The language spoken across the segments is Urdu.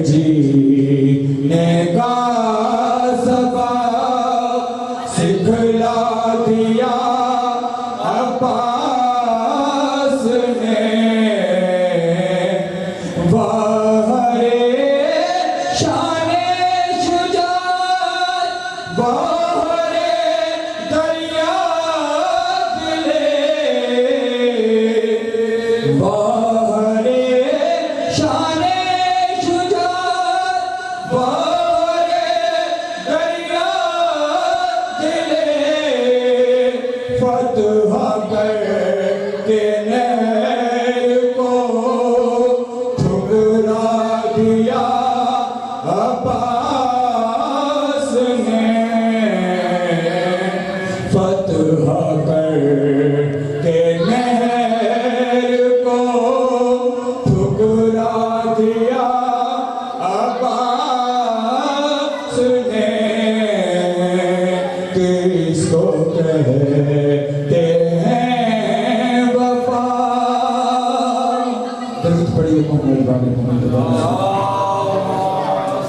جینے کا سبب سکھلا دیا عباس نے بہرے شان شجاعت بہرے دریا دلے بہرے شان شجاعت بہرے دریا دلے فتح کر کے نہر کو ٹھکرا دیا عباس نے فتح کر کے نہر کو ٹھکرا دیا عباس نے کس کو کہتے ہیں وفا درود پڑھیے محمد باقی محمد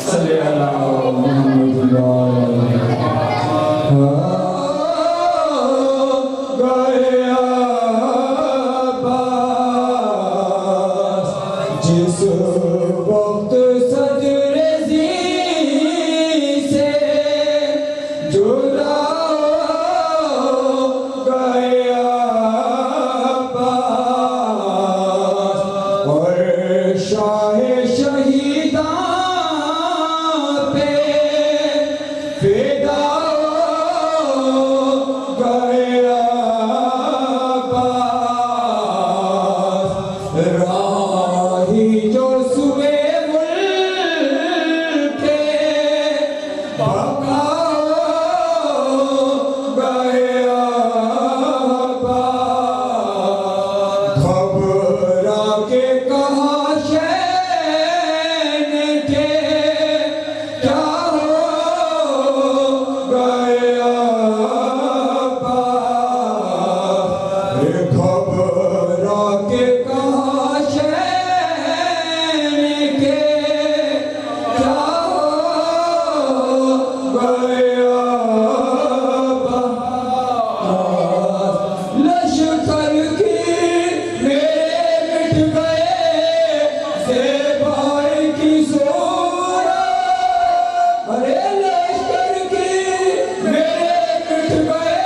صلی اللہ محمد گئے عباس جس وقت صدر زی سے جدا گئے عباس اور شاہ شہیدان پہ فدا گئے عباس راہی جو سوئے ملک کے بقا گئے عباس گھبرا کے کہا شین کے کیا ہو گئے عباس گھبرا کے کہا شین کے کیا ہو گئے عباس لشکر کی میرے مٹ گئے زیبائی کی صورت ارے لشکر کی میرے مٹ گئے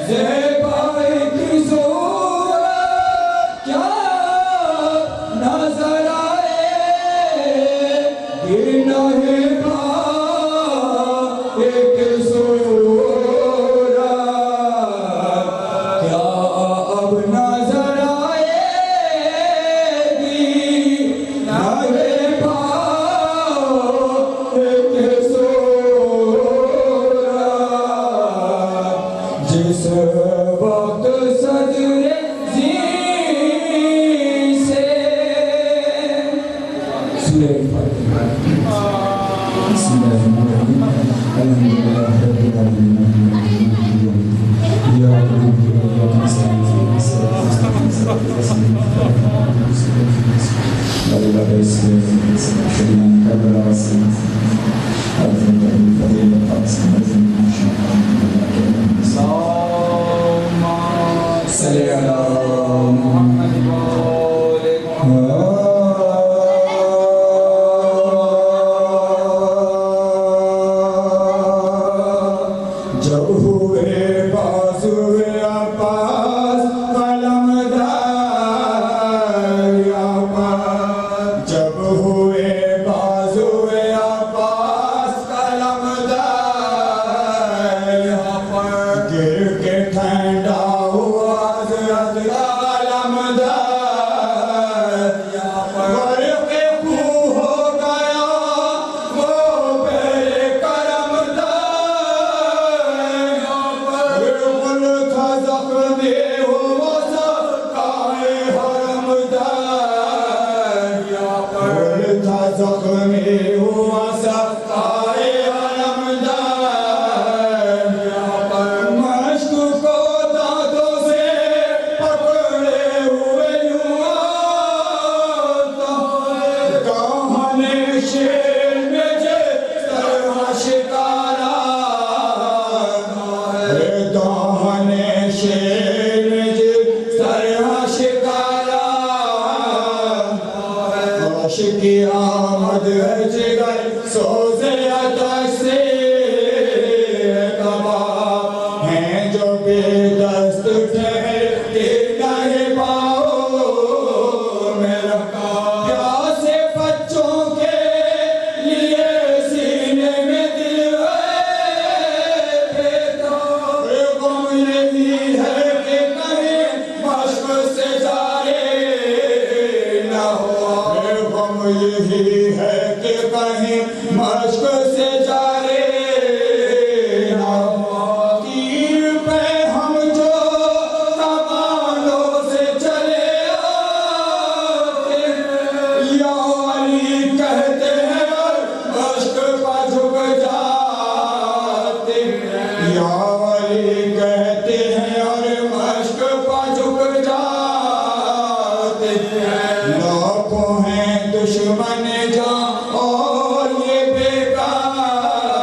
زیبائی کی صورت کیا نظر آئے گناہ ایک صورت کیا اب نظر آئے گی نئے بھاؤ ایک صورت جس وقت صدر زی سے سورہ فاتحہ بسم اللہ الرحمن الرحیم الحمدللہ رب العالمین یا رب یا نستعین صراط المستقیم اللہ اسلام شریعہ کربلا وسلم حضرت ابو فضیل قاسم صلی اللہ محمد جب ہوئے بازوئے عباس قلم دار عباس جب ہوئے بازوئے عباس قلم دار گر کے ٹھنڈا ہوا حضرت قلم دار غرق خون ہو گیا وہ بے کرم دار بالکل تھا زخمی ہوا سکائے حرم دار بالکل تھا زخمی ہوا سکائے حرم دار مشک کو دانتوں سے پکڑے ہوئے یوں آتا کہاں بخش کی آمد ہے جگر سوزے آتش سے کباب ہیں جو بے دست ٹھہرتے نہیں پاؤں میں رکھا پیاسے بچوں کے لیے سینے میں دل پیدا غم یہی ہے کہ کہیں مشق سے جارے نہ ہو غم یہی ہے کہ کہیں مشق سے جارے نہ ہو تیر پہ ہم جو کمانوں سے چلے آتے یا علی کہتے ہیں اور مشق پہ جھک جاتے یا علی کہتے ہیں اور مشق پہ جھک جاتے لاکھوں ہیں دشمن جاں اور یہ بیکار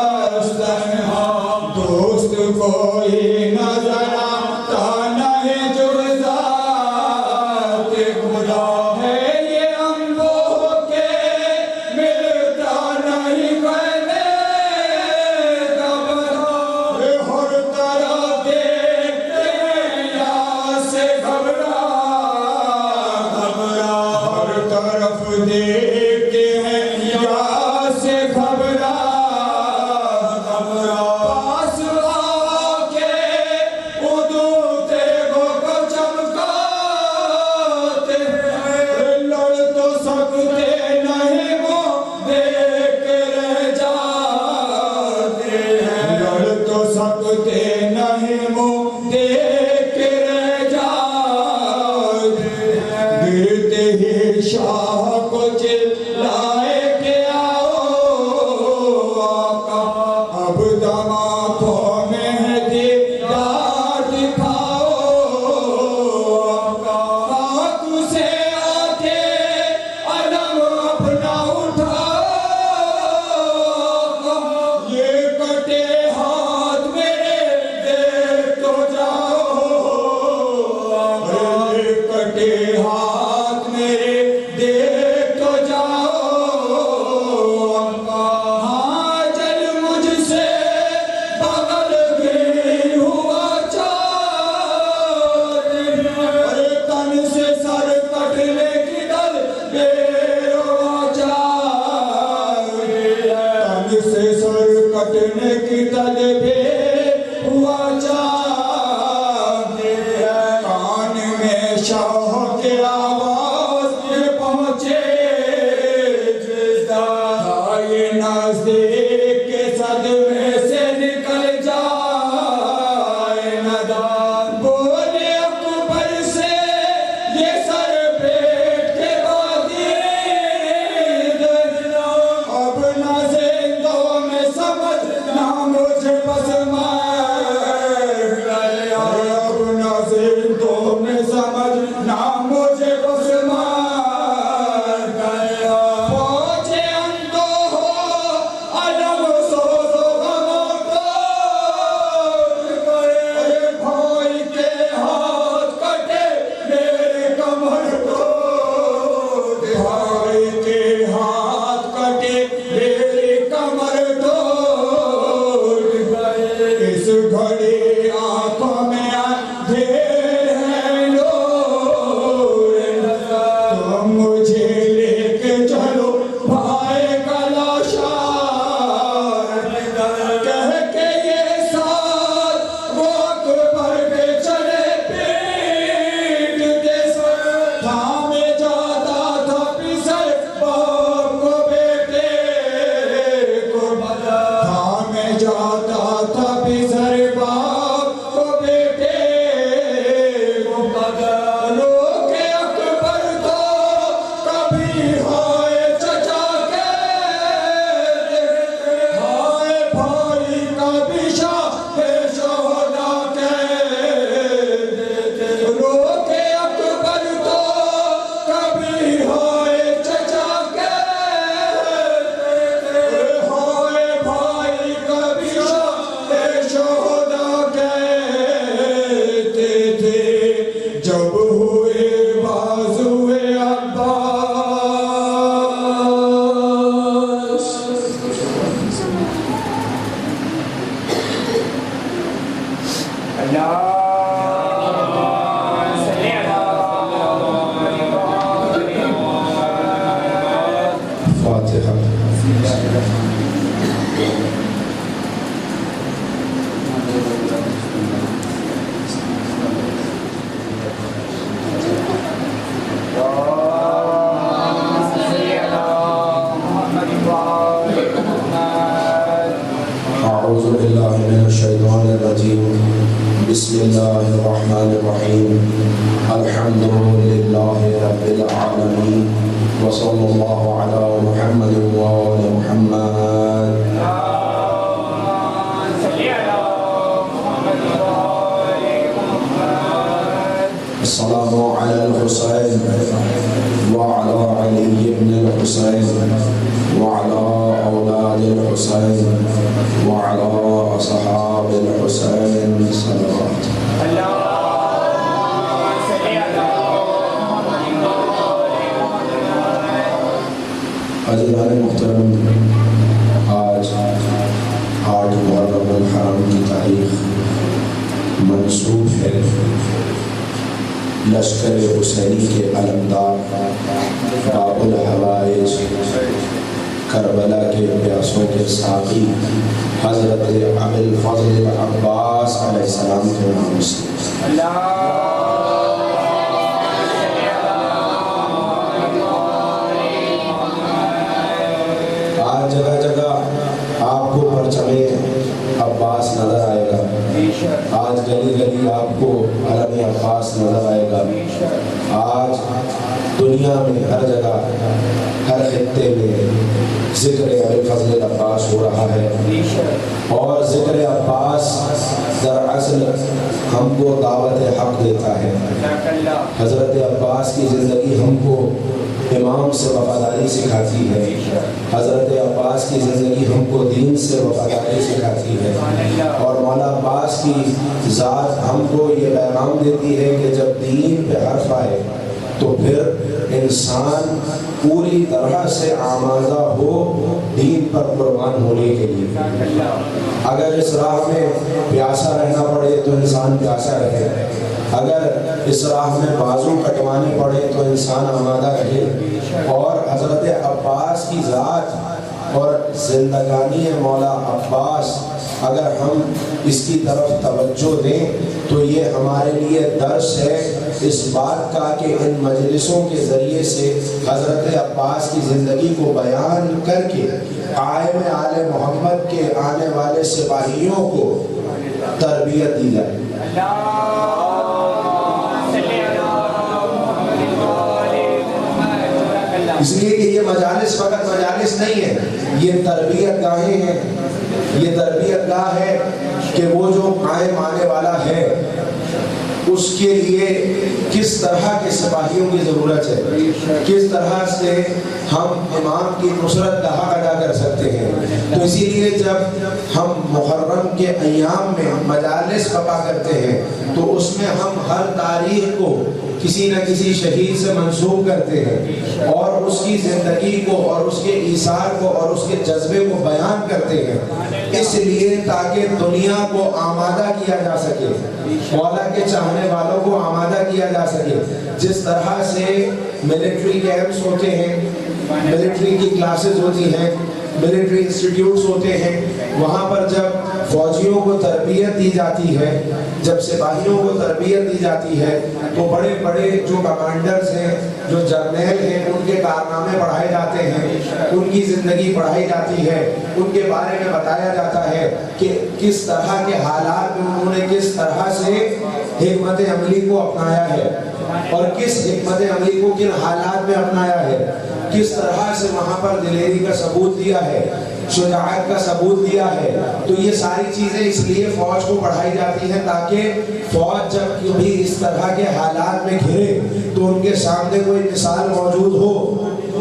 فاتحہ۔ اعوذ باللہ من الشیطان الرجیم، بسم اللہ الرحمن الرحیم، الحمد للہ رب العالمین، وصلی اللہ علی محمد وآل محمد۔ السلام علی الحسین وعلی علی بن الحسین وعلی اولاد الحسین وعلی اصحاب الحسین صلوات۔ عزیزان محترم، آج 8 محرم الحرام کی تاریخ منسوب ہے لشکر حسینی کے علمدار باب الحوائج کربلا کے پیاسوں کے ساقی حضرت ابی الفضل عباس علیہ السلام کے نام سے۔ آج جگہ جگہ آپ کو پرچم عباس نظر آئے گا، آج گلی گلی آپ کو علم عباس نظر آئے گا۔ آج دنیا میں ہر جگہ ہر خطے میں ذکر ابی الفضل عباس ہو رہا ہے، اور ذکر عباس دراصل ہم کو دعوت حق دیتا ہے۔ حضرت عباس کی زندگی ہم کو امام سے وفاداری سکھاتی ہے، حضرت عباس کی زندگی ہم کو دین سے وفاداری سکھاتی ہے، اور مولا عباس کی ذات ہم کو یہ پیغام دیتی ہے کہ جب دین پہ حرف آئے تو پھر انسان پوری طرح سے آمادہ ہو دین پر قربان ہونے کے لیے۔ اگر اس راہ میں پیاسا رہنا پڑے تو انسان پیاسا رہے، اگر اس راہ میں بازو کٹوانی پڑے تو انسان آمادہ رہے، اور حضرت عباس کی ذات اور زندگانی مولا عباس اگر ہم اس کی طرف توجہ دیں تو یہ ہمارے لیے درس ہے اس بات کا کہ ان مجلسوں کے ذریعے سے حضرت عباس کی زندگی کو بیان کر کے قائم آل محمد کے آنے والے سپاہیوں کو تربیت دی جائے۔ اس لیے کہ یہ مجالس فقط مجالس نہیں ہے، یہ تربیت گاہیں ہیں، یہ تربیت گاہ ہے کہ وہ جو قائم آنے والا ہے اس کے لیے کس طرح کے سپاہیوں کی ضرورت ہے، کس طرح سے ہم امام کی نصرت کا حق ادا کر سکتے ہیں۔ تو اسی لیے جب ہم محرم کے ایام میں مجالس برپا کرتے ہیں تو اس میں ہم ہر تاریخ کو کسی نہ کسی شہید سے منسوب کرتے ہیں، اور اس کی زندگی کو اور اس کے ایثار کو اور اس کے جذبے کو بیان کرتے ہیں، اس لیے تاکہ دنیا کو آمادہ کیا جا سکے، مولا کے چاہنے والوں کو آمادہ کیا جا سکے۔ جس طرح سے ملٹری کیمپس ہوتے ہیں، ملٹری کی کلاسز ہوتی ہیں، ملٹری انسٹیٹیوٹس ہوتے ہیں، وہاں پر جب فوجیوں کو تربیت دی جاتی ہے، جب سپاہیوں کو تربیت دی جاتی ہے تو بڑے بڑے جو کمانڈرز ہیں، جو جرنیل ہیں، ان کے کارنامے پڑھائے جاتے ہیں، ان کی زندگی پڑھائی جاتی ہے، ان کے بارے میں بتایا جاتا ہے کہ کس طرح کے حالات میں انہوں نے کس طرح سے حکمت عملی کو اپنایا ہے، اور کس حکمت عملی کو کن حالات میں اپنایا ہے، کس طرح سے وہاں پر دلیری کا ثبوت دیا ہے، شجاعت کا ثبوت دیا ہے۔ تو یہ ساری چیزیں اس لیے فوج کو پڑھائی جاتی ہیں تاکہ فوج جب کبھی اس طرح کے حالات میں گھرے تو ان کے سامنے کوئی مثال موجود ہو،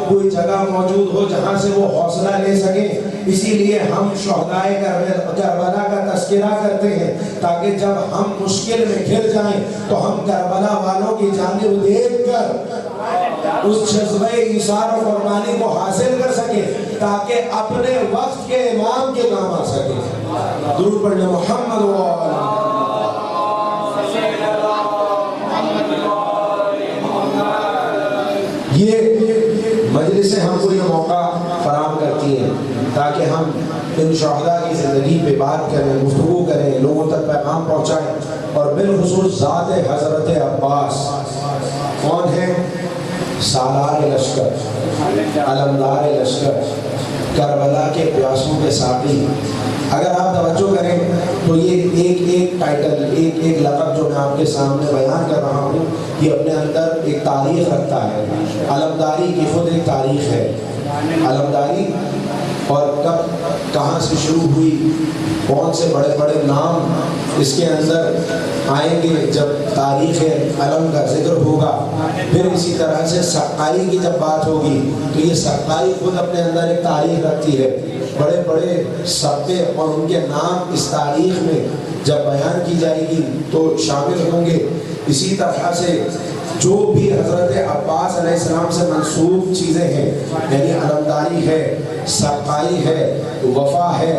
کوئی جگہ موجود ہو جہاں سے وہ حوصلہ لے سکیں۔ اسی لیے ہم شہدائے کربلا کا تذکرہ کرتے ہیں تاکہ جب ہم مشکل میں گھر جائیں تو ہم کربلا والوں کی جانب دیکھ کر اس جذبہ ایثار و قربانی کو حاصل کر سکیں، تاکہ اپنے وقت کے امام کے کام آ سکیں۔ درود پڑھیں محمد و یہ مجلس مجلسیں ہم کو یہ موقع فراہم کرتی ہیں تاکہ ہم ان شہداء کی زندگی پہ بات کریں، گفتگو کریں، لوگوں تک پیغام پہنچائیں، اور بالخصوص ذات حضرت عباس کون ہے؟ سالار لشکر، علمدار لشکر، کربلا کے پیاسوں کے ساقی۔ اگر آپ توجہ کریں تو یہ ایک ٹائٹل، ایک لقب جو میں آپ کے سامنے بیان کر رہا ہوں، یہ اپنے اندر ایک تاریخ رکھتا ہے۔ علمداری کی خود ایک تاریخ ہے۔ علمداری اور کب کہاں سے شروع ہوئی، کون سے بڑے بڑے نام اس کے اندر آئیں گے جب تاریخ علم کا ذکر ہوگا۔ پھر اسی طرح سے سقائی کی جب بات ہوگی تو یہ سقائی خود اپنے اندر ایک تاریخ رکھتی ہے۔ بڑے بڑے سقے اور ان کے نام اس تاریخ میں جب بیان کی جائے گی تو شامل ہوں گے۔ اسی طرح سے جو بھی حضرت عباس علیہ السلام سے منسوب چیزیں ہیں، یعنی علمداری ہے، سقائی ہے، وفا ہے،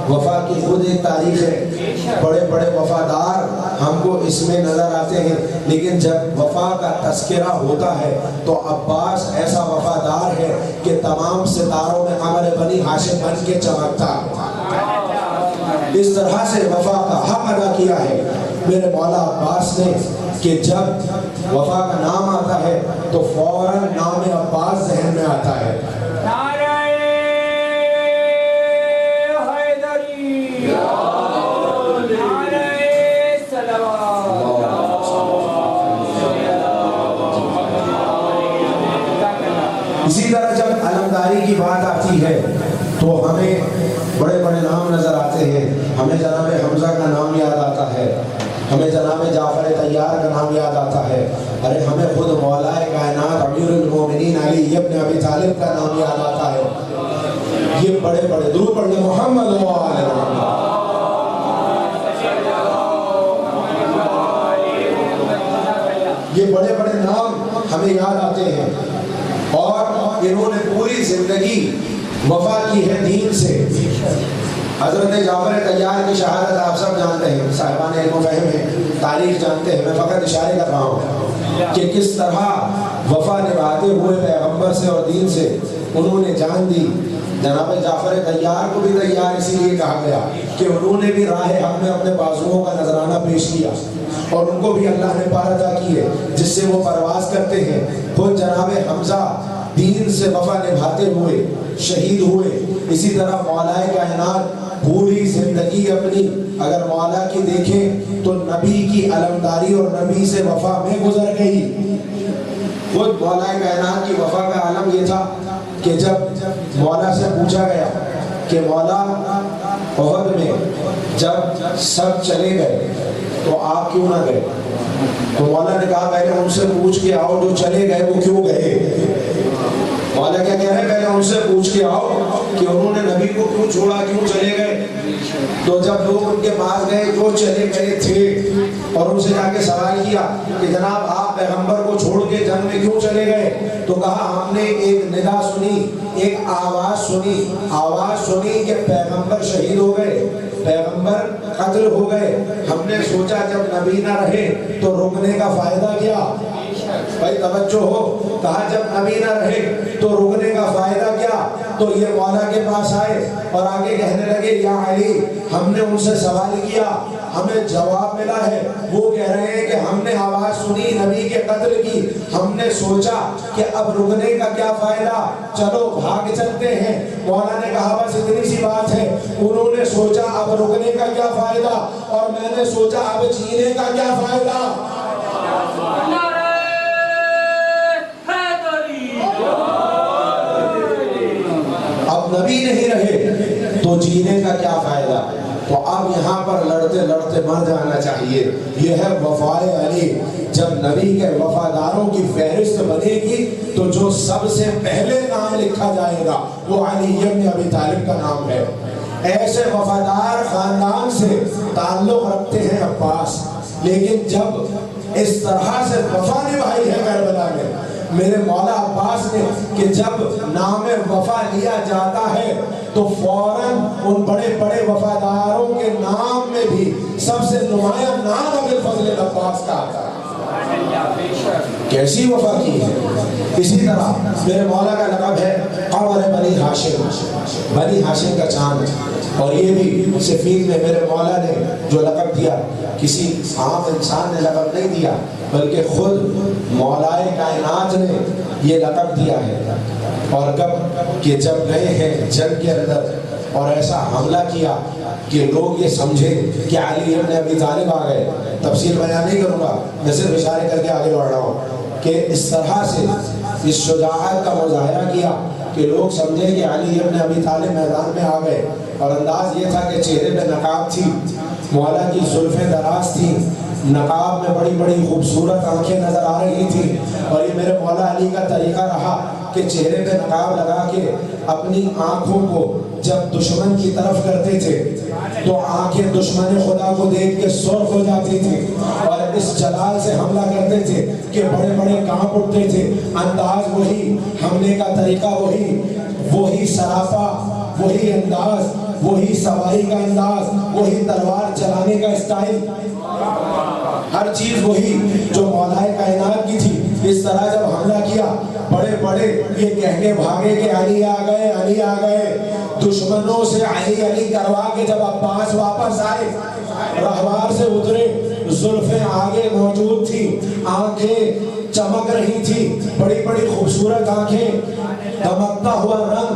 وفا کی خود ایک تاریخ ہے۔ بڑے بڑے وفادار ہم کو اس میں نظر آتے ہیں، لیکن جب وفا کا تذکرہ ہوتا ہے تو عباس ایسا وفادار ہے کہ تمام ستاروں میں قمر بنی ہاشم بن کے چمکتا ہے۔ اس طرح سے وفا کا حق ادا کیا ہے میرے مولا عباس نے کہ جب وفا کا نام آتا ہے تو فوراً نام عباس ذہن میں آتا ہے۔ اسی طرح جب علمداری کی بات آتی ہے تو ہمیں بڑے بڑے نام نظر آتے ہیں۔ ہمیں جناب حمزہ کا نام یاد آتا ہے، ہمیں جناب جعفر طیار کا نام یاد آتا ہے، ارے ہمیں خود مولا کائنات امیر المومنین علی ابن ابی طالب کا نام یاد آتا ہے۔ یہ بڑے بڑے درود پڑھنے محمد و آل محمد، یہ بڑے بڑے نام ہمیں یاد آتے ہیں، اور انہوں نے پوری زندگی وفا کی ہے دین سے۔ حضرت جعفر طیار کی شہادت آپ سب جانتے ہیں، صاحبان علم و فہم ہیں، تاریخ جانتے ہیں، میں فقط اشارے کر رہا ہوں کہ کس طرح وفا نبھاتے ہوئے پیغمبر سے اور دین سے انہوں نے جان دی۔ جناب جعفر طیار کو بھی طیار اسی لیے کہا گیا کہ انہوں نے بھی راہ حق میں اپنے بازوؤں کا نذرانہ پیش کیا، اور ان کو بھی اللہ نے پار عطا کی ہے جس سے وہ پرواز کرتے ہیں۔ خود جناب حمزہ دین سے وفا نبھاتے ہوئے شہید ہوئے۔ اسی طرح مولا کائنات پوری زندگی اپنی اگر مولا کی دیکھیں تو نبی کی علمداری اور نبی سے وفا میں گزر گئی۔ خود مولا کائنات کی وفا کا عالم یہ تھا کہ جب مولا سے پوچھا گیا کہ مولا احد میں جب سب چلے گئے تو آپ کیوں نہ گئے؟ تو مولا نے کہا پہلے ان سے پوچھ کے آؤ جو چلے گئے وہ کیوں گئے۔ مولا کیا کہہ رہے ہیں؟ پہلے ان سے پوچھ کے آؤ کہ انہوں نے نبی کو کیوں چھوڑا، کیوں چلے گئے۔ تو جب لوگ ان کے پاس گئے جو چلے گئے تھے اور ان سے جا کے سوال کیا کہ جناب آپ پیغمبر کو چھوڑ کے جنگ میں کیوں چلے گئے، تو کہا ہم نے ایک ندا سنی، ایک آواز سنی کہ پیغمبر شہید ہو گئے، پیغمبر قتل ہو گئے۔ ہم نے سوچا جب نبی نہ رہے تو رکنے کا فائدہ کیا؟ بھائی توجہ ہو، کہا جب نبی نہ رہے تو رکنے کا فائدہ کیا؟ تو یہ مولا کے پاس آئے اور آگے کہنے لگے یا علی ہم نے ان سے سوال کیا، ہمیں جواب ملا ہے، وہ کہہ رہے ہیں کہ ہم نے آواز سنی نبی کے قتل کی، ہم نے سوچا کہ اب رکنے کا کیا فائدہ، چلو بھاگ چلتے ہیں۔ مولا نے کہا بس اتنی سی بات ہے، انہوں نے سوچا اب رکنے کا کیا فائدہ، اور میں نے سوچا اب جینے کا کیا فائدہ۔ اب نبی نہیں رہے تو جینے کا کیا فائدہ؟ تو اب یہاں پر لڑتے لڑتے مر جانا چاہیے۔ یہ ہے وفائے علی۔ جب نبی کے وفاداروں کی فہرست بنے گی تو جو سب سے پہلے نام لکھا جائے گا وہ علی ابن ابی طالب کا نام ہے۔ ایسے وفادار خاندان سے تعلق رکھتے ہیں عباس، لیکن جب اس طرح سے وفا نبھائی ہے کربلا میں میرے مولا عباس نے کہ جب نام وفا لیا جاتا ہے تو فوراً ان بڑے بڑے وفاداروں کے نام میں بھی سب سے نمایاں نام ابوالفضل عباس کا آتا ہے۔ کیسی وفا کی ہے. اسی طرح میرے مولا کا لقب ہے قمر بنی ہاشم، بنی ہاشم کا چاند. اور یہ بھی صفین میں میرے مولا نے جو لقب دیا کسی عام انسان نے لقب نہیں دیا، بلکہ خود مولائے کائنات نے یہ لقب دیا ہے. اور کب کہ جب گئے ہیں جنگ کے اندر اور ایسا حملہ کیا کہ لوگ یہ سمجھے کہ علی ابن ابی طالب آ گئے. تفصیل بیان نہیں کروں گا، میں صرف اشارے کر کے آگے بڑھ رہا ہوں کہ اس طرح سے اس شجاعت کا مظاہرہ کیا کہ لوگ سمجھے کہ علی ابن ابی طالب میدان میں آ گئے. اور انداز یہ تھا کہ چہرے پہ نقاب تھی، مولا کی زلفیں دراز تھیں، نقاب میں بڑی بڑی خوبصورت آنکھیں نظر آ رہی تھی. اور یہ میرے مولا علی کا طریقہ رہا کہ چہرے پہ نقاب لگا کے اپنی آنکھوں کو جب دشمن کی طرف کرتے تھے تو آنکھیں دشمن خدا کو دیکھ کے سرخ ہو جاتی تھی اور اس جلال سے حملہ کرتے تھے کہ بڑے بڑے کانپ اٹھتے تھے. انداز وہی، حملے کا طریقہ وہی سراپا، وہی انداز، وہی سواری کا انداز، وہی تلوار چلانے کا اسٹائل، ہر چیز وہی جو مولائے کائنات کی تھی. اس طرح جب حملہ کیا بڑے بڑے یہ کہہ کے بھاگے کہ علی آ گئے، علی آ گئے. دشمنوں سے علی علی کروا کے جب عباس واپس آئے، رہوار سے اترے، زلفیں آگے موجود تھی، آنکھیں چمک رہی تھی، بڑی بڑی خوبصورت آنکھیں، دمکتا ہوا رنگ،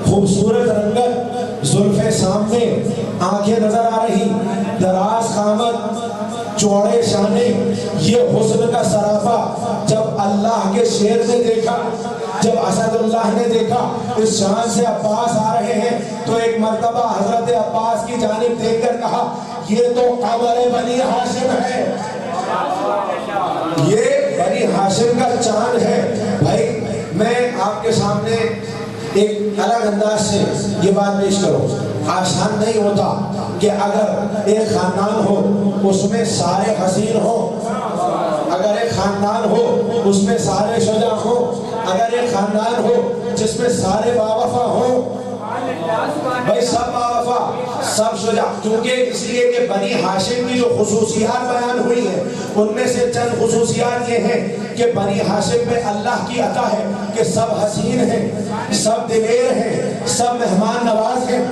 خوبصورت رنگت، زلفیں سامنے، آنکھیں نظر آ رہی، دراز قامت، چوڑے شانے. یہ حسن کا سراپا جب اللہ کے شیر نے دیکھا، جب اسد اللہ نے دیکھا اس شان سے عباس آ رہے ہیں، تو ایک مرتبہ حضرت عباس کی جانب دیکھ کر کہا یہ تو قمر بنی ہاشم ہے، یہ بنی ہاشم کا چاند ہے. بھائی میں آپ کے سامنے ایک الگ انداز سے یہ بات پیش کروں. آسان نہیں ہوتا کہ اگر ایک خاندان ہو اس میں سارے حسین ہو، اگر ایک خاندان ہو اس میں سارے شجاع ہو، اگر ایک خاندان ہو جس میں سارے باوفا ہوں. بھائی سب باوفا، سب شجاع، کیونکہ اس لیے کہ بنی ہاشم کی جو خصوصیات بیان ہوئی ہیں ان میں سے چند خصوصیات یہ ہیں کہ بنی ہاشم پہ اللہ کی عطا ہے کہ سب حسین ہیں، سب دلیر ہیں، سب مہمان نواز ہیں.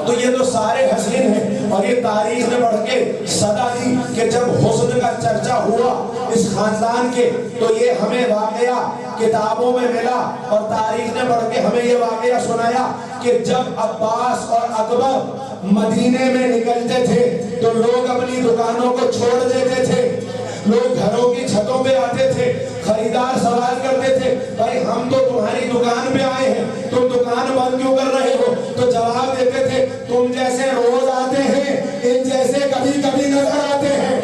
تو یہ تو سارے حسین ہیں. اور یہ تاریخ نے بڑھ کے صدا دی کہ جب حسن کا چرچا ہوا اس خاندان کے تو یہ ہمیں واقعہ کتابوں میں ملا اور تاریخ نے بڑھ کے ہمیں یہ واقعہ سنایا کہ جب عباس اور اکبر مدینے میں نکلتے تھے تو لوگ اپنی دکانوں کو چھوڑ دیتے تھے، لوگ گھروں کی چھتوں پہ آتے تھے، خریدار سوال کرتے تھے بھائی ہم تو تمہاری دکان پہ آئے ہیں، تم دکان بند کیوں کر رہے ہو؟ تو جواب دیتے تھے تم جیسے روز آتے ہیں، ان جیسے کبھی کبھی نظر آتے ہیں.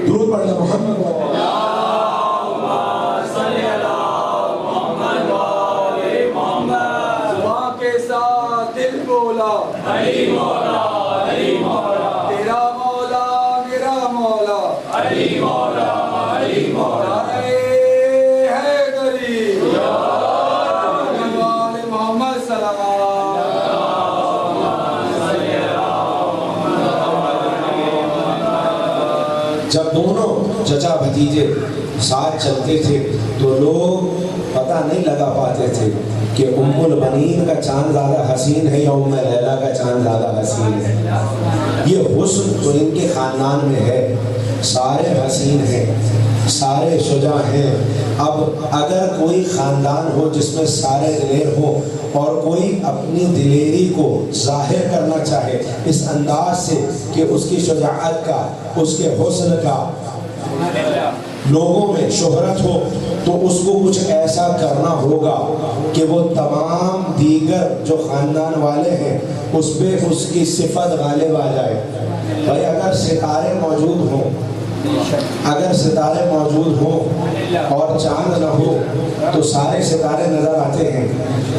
درود پڑھ لیں محمد علی مولا، علی مولا، تیرا مولا میرا مولا، علی مولا، علی مولا، اے حیدری محمد صلی جب دونوں چچا بھتیجے ساتھ چلتے تھے تو لوگ پتہ نہیں لگا پاتے تھے کہ ام البنین کا چاند زیادہ حسین ہے یا ام لیلا کا چاند زیادہ حسین ہے. یہ حسن تو ان کے خاندان میں ہے، سارے حسین ہیں، سارے شجاع ہیں. اب اگر کوئی خاندان ہو جس میں سارے دلیر ہو اور کوئی اپنی دلیری کو ظاہر کرنا چاہے اس انداز سے کہ اس کی شجاعت کا، اس کے حسن کا لوگوں میں شہرت ہو، تو اس کو کچھ ایسا کرنا ہوگا کہ وہ تمام دیگر جو خاندان والے ہیں اس پہ اس کی صفت غالب آ جائے. بھائی اگر ستارے موجود ہوں، اگر ستارے موجود ہوں اور چاند نہ ہو تو سارے ستارے نظر آتے ہیں،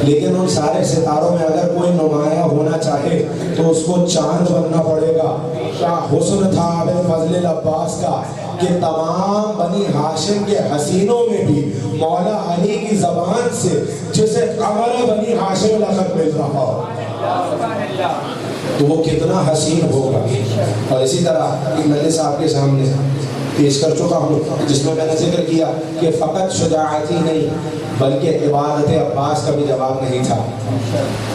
لیکن ان سارے ستاروں میں اگر کوئی نمایاں ہونا چاہے تو اس کو چاند بننا پڑے گا. کیا حسن تھا ابن فضل العباس کا کہ تمام بنی ہاشم کے حسینوں میں بھی مولا علی کی زبان سے جسے قمر بنی ہاشم لقب مل رہا ہو. تو وہ کتنا حسین ہوگا. اور اسی طرح ایک مجلس آپ کے سامنے پیش کر چکا ہوں جس میں نے ذکر کیا کہ فقط شجاعتی نہیں بلکہ عبادت عباس کا بھی جواب نہیں تھا.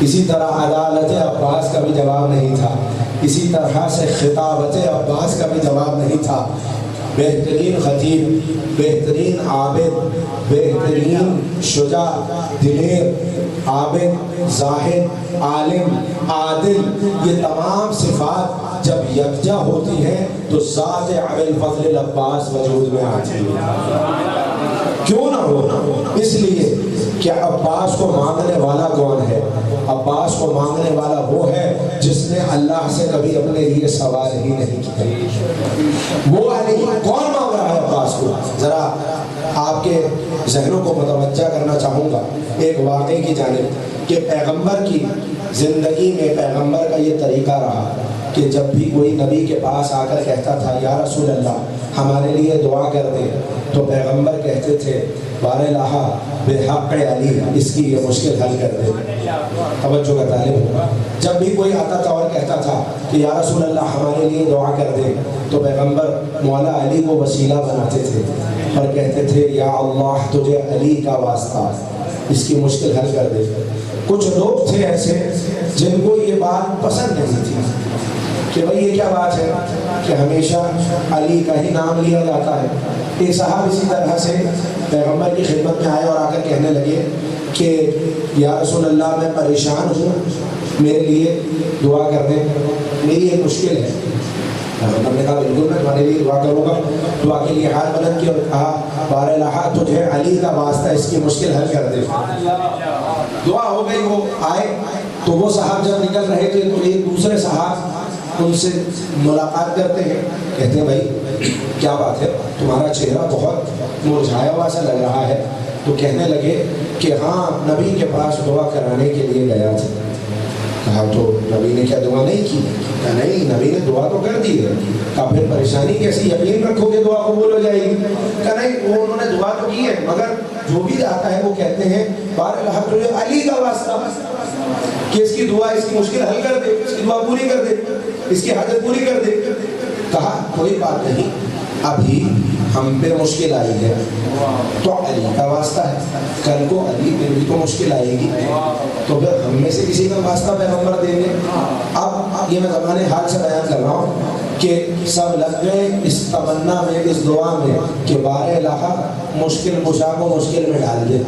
اسی طرح عدالت عباس کا بھی جواب نہیں تھا. اسی طرح سے خطابت عباس کا بھی جواب نہیں تھا. بہترین خطیب، بہترین عابد، بہترین شجاع، دلیر، عابد، زاہد، عالم، عادل، یہ تمام صفات جب یکجا ہوتی ہیں تو ذات ابی الفضل العباس وجود میں آتی ہے. کیوں نہ ہو؟ اس لیے کہ عباس کو مانگنے والا کون ہے؟ عباس کو مانگنے والا وہ ہے جس نے اللہ سے کبھی اپنے لیے سوال ہی نہیں کیا. وہ علی کون مانگ رہا ہے عباس کو؟ ذرا آپ کے ذہنوں کو متوجہ کرنا چاہوں گا ایک واقعے کی جانب کہ پیغمبر کی زندگی میں پیغمبر کا یہ طریقہ رہا کہ جب بھی کوئی نبی کے پاس آ کر کہتا تھا یا رسول اللہ ہمارے لیے دعا کر دے تو پیغمبر کہتے تھے بار الہ بحق علی اس کی یہ مشکل حل کر دے. توجہ کا طالب ہوگا. جب بھی کوئی آتا تھا اور کہتا تھا کہ یا رسول اللہ ہمارے لیے دعا کر دے تو پیغمبر مولا علی کو وسیلہ بناتے تھے اور کہتے تھے یا اللہ تجھے علی کا واسطہ اس کی مشکل حل کر دے. کچھ لوگ تھے ایسے جن کو یہ بات پسند نہیں تھی کہ بھئی یہ کیا بات ہے کہ ہمیشہ علی کا ہی نام لیا جاتا ہے. ایک صاحب اسی طرح سے پیغمبر کی خدمت میں آئے اور آ کر کہنے لگے کہ یا رسول اللہ میں پریشان ہوں میرے لیے دعا کر دیں میری ایک مشکل ہے. پیغمبر نے کہا بالکل میں تمہارے لیے دعا کروں گا. دعا کے لیے ہاتھ بلند کیا اور کہا بار الہ تجھے علی کا واسطہ اس کی مشکل حل کر دے. دعا ہو گئی. وہ آئے تو وہ صاحب جب نکل رہے تھے تو ایک دوسرے صاحب ان سے ملاقات کرتے ہیں. کہتے ہیں بھائی کیا بات ہے تمہارا چہرہ بہت مرجھایا ہوا سا لگ رہا ہے. تو کہنے لگے کہ ہاں نبی کے پاس دعا کرانے کے لیے گیا تھا. کہا تو نبی نے کیا دعا نہیں کی؟ کہا نہیں نبی نے دعا تو کر دی ہے. کہا پھر پریشانی کیسی یقین رکھو کہ دعا قبول ہو جائے گی؟ کہا نہیں وہ انہوں نے دعا تو کی ہے مگر جو بھی آتا ہے وہ کہتے ہیں بار الہ تجھے علی کا واسطہ کہ اس کی دعا اس کی مشکل حل کر دے اس کی دعا پوری کر دے اس کی حاجت پوری کر دے. کہا کوئی بات نہیں ابھی ہم پہ مشکل آئی ہے تو علی کا واسطہ ہے کل کو علی پہ بھی تو مشکل آئے گی تو پھر ہم میں سے کسی کا واسطہ پیغمبر دیں گے. اب یہ میں زمانے حال سے بیان کر رہا ہوں کہ سب لگ گئے اس تمنا میں اس دعا میں کہ بار الہ مشکل کشا کو مشکل میں ڈال دے.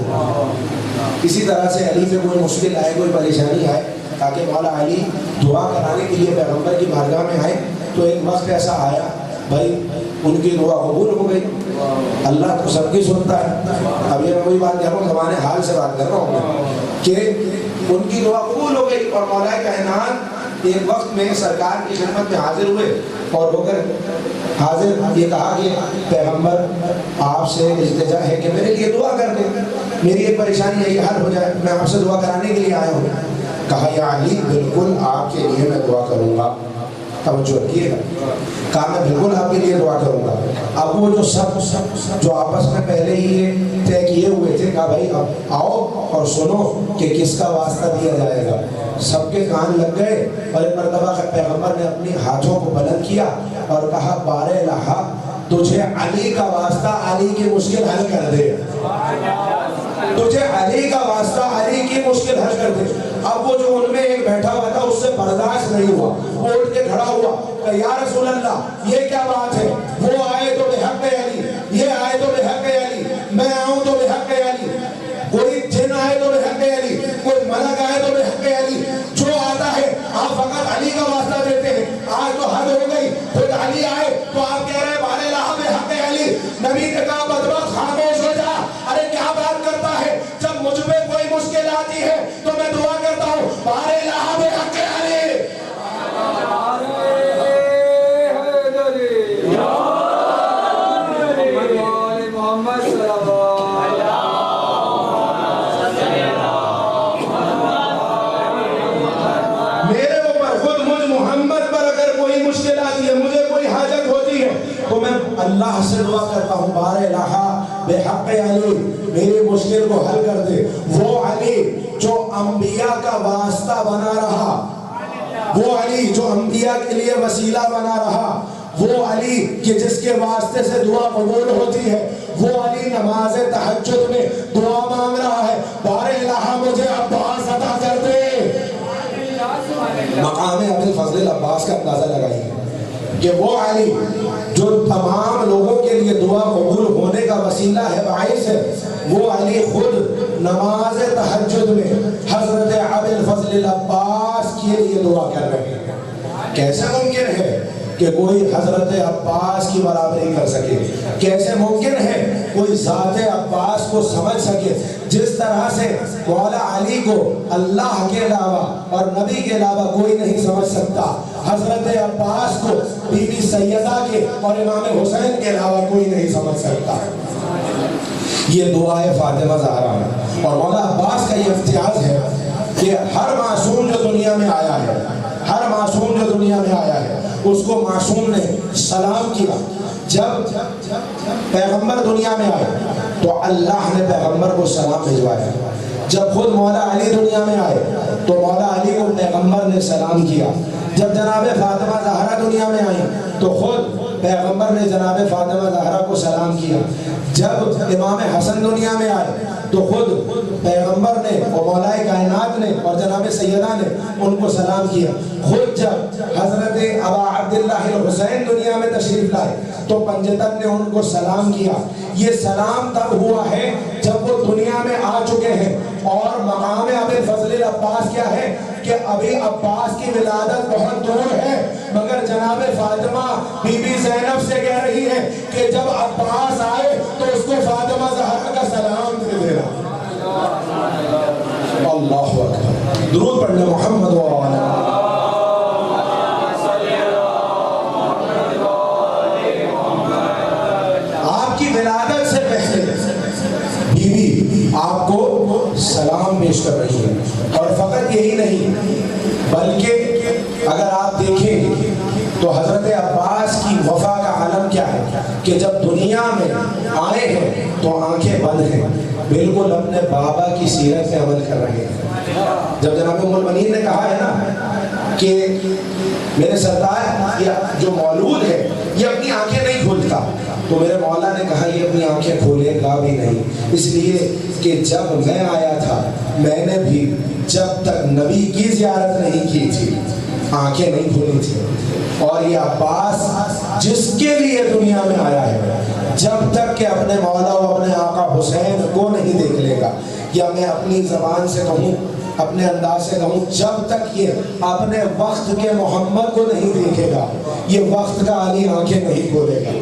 اسی طرح سے علی پہ کوئی مشکل آئے کوئی پریشانی آئے تاکہ مولا علی دعا کرانے کے لیے پیغمبر کی بارگاہ میں آئے. تو ایک وقت ایسا آیا بھائی ان کی دعا قبول ہو گئی. اللہ تو سب کی سنتا ہے. اب یہ میں وہی بات کہہ رہا ہوں زمانے حال سے بات کر رہا ہوں کہ ان کی دعا قبول ہو گئی اور مولا کائنات ایک وقت میں سرکار کی خدمت میں حاضر ہوئے اور ہو کر حاضر یہ کہا کہ پیغمبر آپ سے التجا ہے کہ میرے لیے دعا کر دیں میری ایک پریشانی ہے یہ حل ہو جائے میں آپ سے دعا کرانے کے لیے آیا ہوں. کہا یا علی بالکل آپ کے لیے میں دعا کروں گا. توجہ رکھیے گا. کہا میں بالکل آپ کے لیے دعا کروں گا. اب وہ جو سب جو آپس میں پہلے ہی یہ طے کیے ہوئے تھے کہا بھائی اب آؤ اور سنو کہ کس کا واسطہ دیا جائے گا. سب کے کان لگ گئے اور ایک مرتبہ پیغمبر نے اپنی ہاتھوں کو بلند کیا اور کہا بار الہ تجھے علی کا واسطہ علی کی مشکل حل کر دے. تجھے علی کا واسطہ علی کی مشکل حل کر دے. اب وہ جو ان میں ایک بیٹھا ہوا تھا اس سے برداشت نہیں ہوا وہ اٹھ کے کھڑا ہوا کہ یا رسول اللہ یہ کیا بات ہے وہ آئے تو بحق علی یہ آئے تو بحق علی میں آؤں تو بحق علی کوئی جن آئے تو بحق علی کوئی ملک آئے تو بحق علی جو آتا ہے آپ فقط علی کا واسطہ دیتے ہیں. آج تو حد ہو گئی خود علی آئے تو آپ کہہ رہے ہیں بار الہ بحق علی. نبی نے کہا بدبخت خاموش ہو جا. ارے کیا بات کرتا ہے جب مجھ پہ کوئی مشکل آتی ہے تو میں دعا کرتا ہوں بار الہ بحق علی. اللہ سے دعا کرتا ہوں بار الہ بحق علی میری مشکل کو حل کر دے. وہ علی جو انبیاء کا واسطہ بنا رہا، وہ علی جو انبیاء کے لیے وسیلہ بنا رہا، وہ علی کہ جس کے واسطے سے دعا قبول ہوتی ہے، وہ علی نماز تہجد میں دعا مانگ رہا ہے، بار الہ مجھے عباس عطا کر دے۔ مقام ابی الفضل العباس کا اندازہ لگائیے کہ وہ علی جو تمام لوگوں کے لیے دعا قبول ہونے کا وسیلہ ہے، باعث ہے، وہ علی خود نماز تہجد میں حضرت ابی الفضل العباس کے لیے دعا کر رہے ہیں۔ کیسے ممکن ہے کہ کوئی حضرت عباس کی برابری کر سکے؟ کیسے ممکن ہے کوئی ذات عباس کو سمجھ سکے؟ جس طرح سے مولا علی کو اللہ کے علاوہ اور نبی کے علاوہ کوئی نہیں سمجھ سکتا، حضرت عباس کو بی بی سیدہ کے اور امام حسین کے علاوہ کوئی نہیں سمجھ سکتا۔ یہ دعائے فاطمہ زہرا ہے، اور مولا عباس کا یہ امتیاز ہے کہ ہر معصوم جو دنیا میں آیا ہے، ہر معصوم جو دنیا میں آیا ہے، اس کو معصوم نے سلام کیا۔ جب پیغمبر دنیا میں آئے تو اللہ نے پیغمبر کو سلام بھجوایا۔ جب خود مولا علی دنیا میں آئے تو مولا علی کو پیغمبر نے سلام کیا۔ جب جناب فاطمہ زہرا دنیا میں آئی تو خود پیغمبر نے جناب فاطمہ زہرا کو سلام کیا۔ جب امام حسن دنیا میں آئے تو خود پیغمبر نے اور مولا کائنات نے اور جناب سیدہ نے ان کو سلام کیا۔ خود جب حضرت ابا عبداللہ الحسین دنیا میں تشریف لائے تو پنجتن نے ان کو سلام کیا۔ یہ سلام تب ہوا ہے جب وہ دنیا میں آ چکے ہیں، اور مقام ابی الفضل العباس کیا ہے کہ ابھی عباس کی ولادت بہت دور ہے، مگر جناب فاطمہ بی بی زینب سے کہہ رہی ہے کہ جب عباس آئے تو اس کو فاطمہ زہرا کا سلام دے دینا۔ اللہ اکبر، درود پڑھنے محمد و آلہ۔ آپ کی ولادت سے پہلے بی بی آپ کو سلام پیش کر رہی ہے، اور فقط یہی نہیں بلکہ اگر آپ دیکھیں تو حضرت عباس کی وفا کا عالم کیا ہے کہ جب دنیا میں آئے ہیں تو آنکھیں بند ہیں، بالکل اپنے بابا کی سیرت میں عمل کر رہے ہیں۔ جب جناب ام المؤمنین نے کہا ہے نا کہ میرے سردار یہ جو مولود ہے یہ اپنی آنکھیں نہیں کھولتا، تو میرے مولا نے کہا یہ اپنی آنکھیں کھولے گا بھی نہیں، اس لیے کہ جب میں آیا تھا میں نے بھی جب تک نبی کی زیارت نہیں کی تھی آنکھیں نہیں کھولی تھی، اور یہ عباس جس کے لیے دنیا میں آیا ہے جب تک کہ اپنے مولا و اپنے آقا حسین کو نہیں دیکھ لے گا، یا میں اپنی زبان سے کہوں اپنے انداز سے کہوں جب تک یہ اپنے وقت کے محمد کو نہیں دیکھے گا یہ وقت کا علی آنکھیں نہیں کھولے گا۔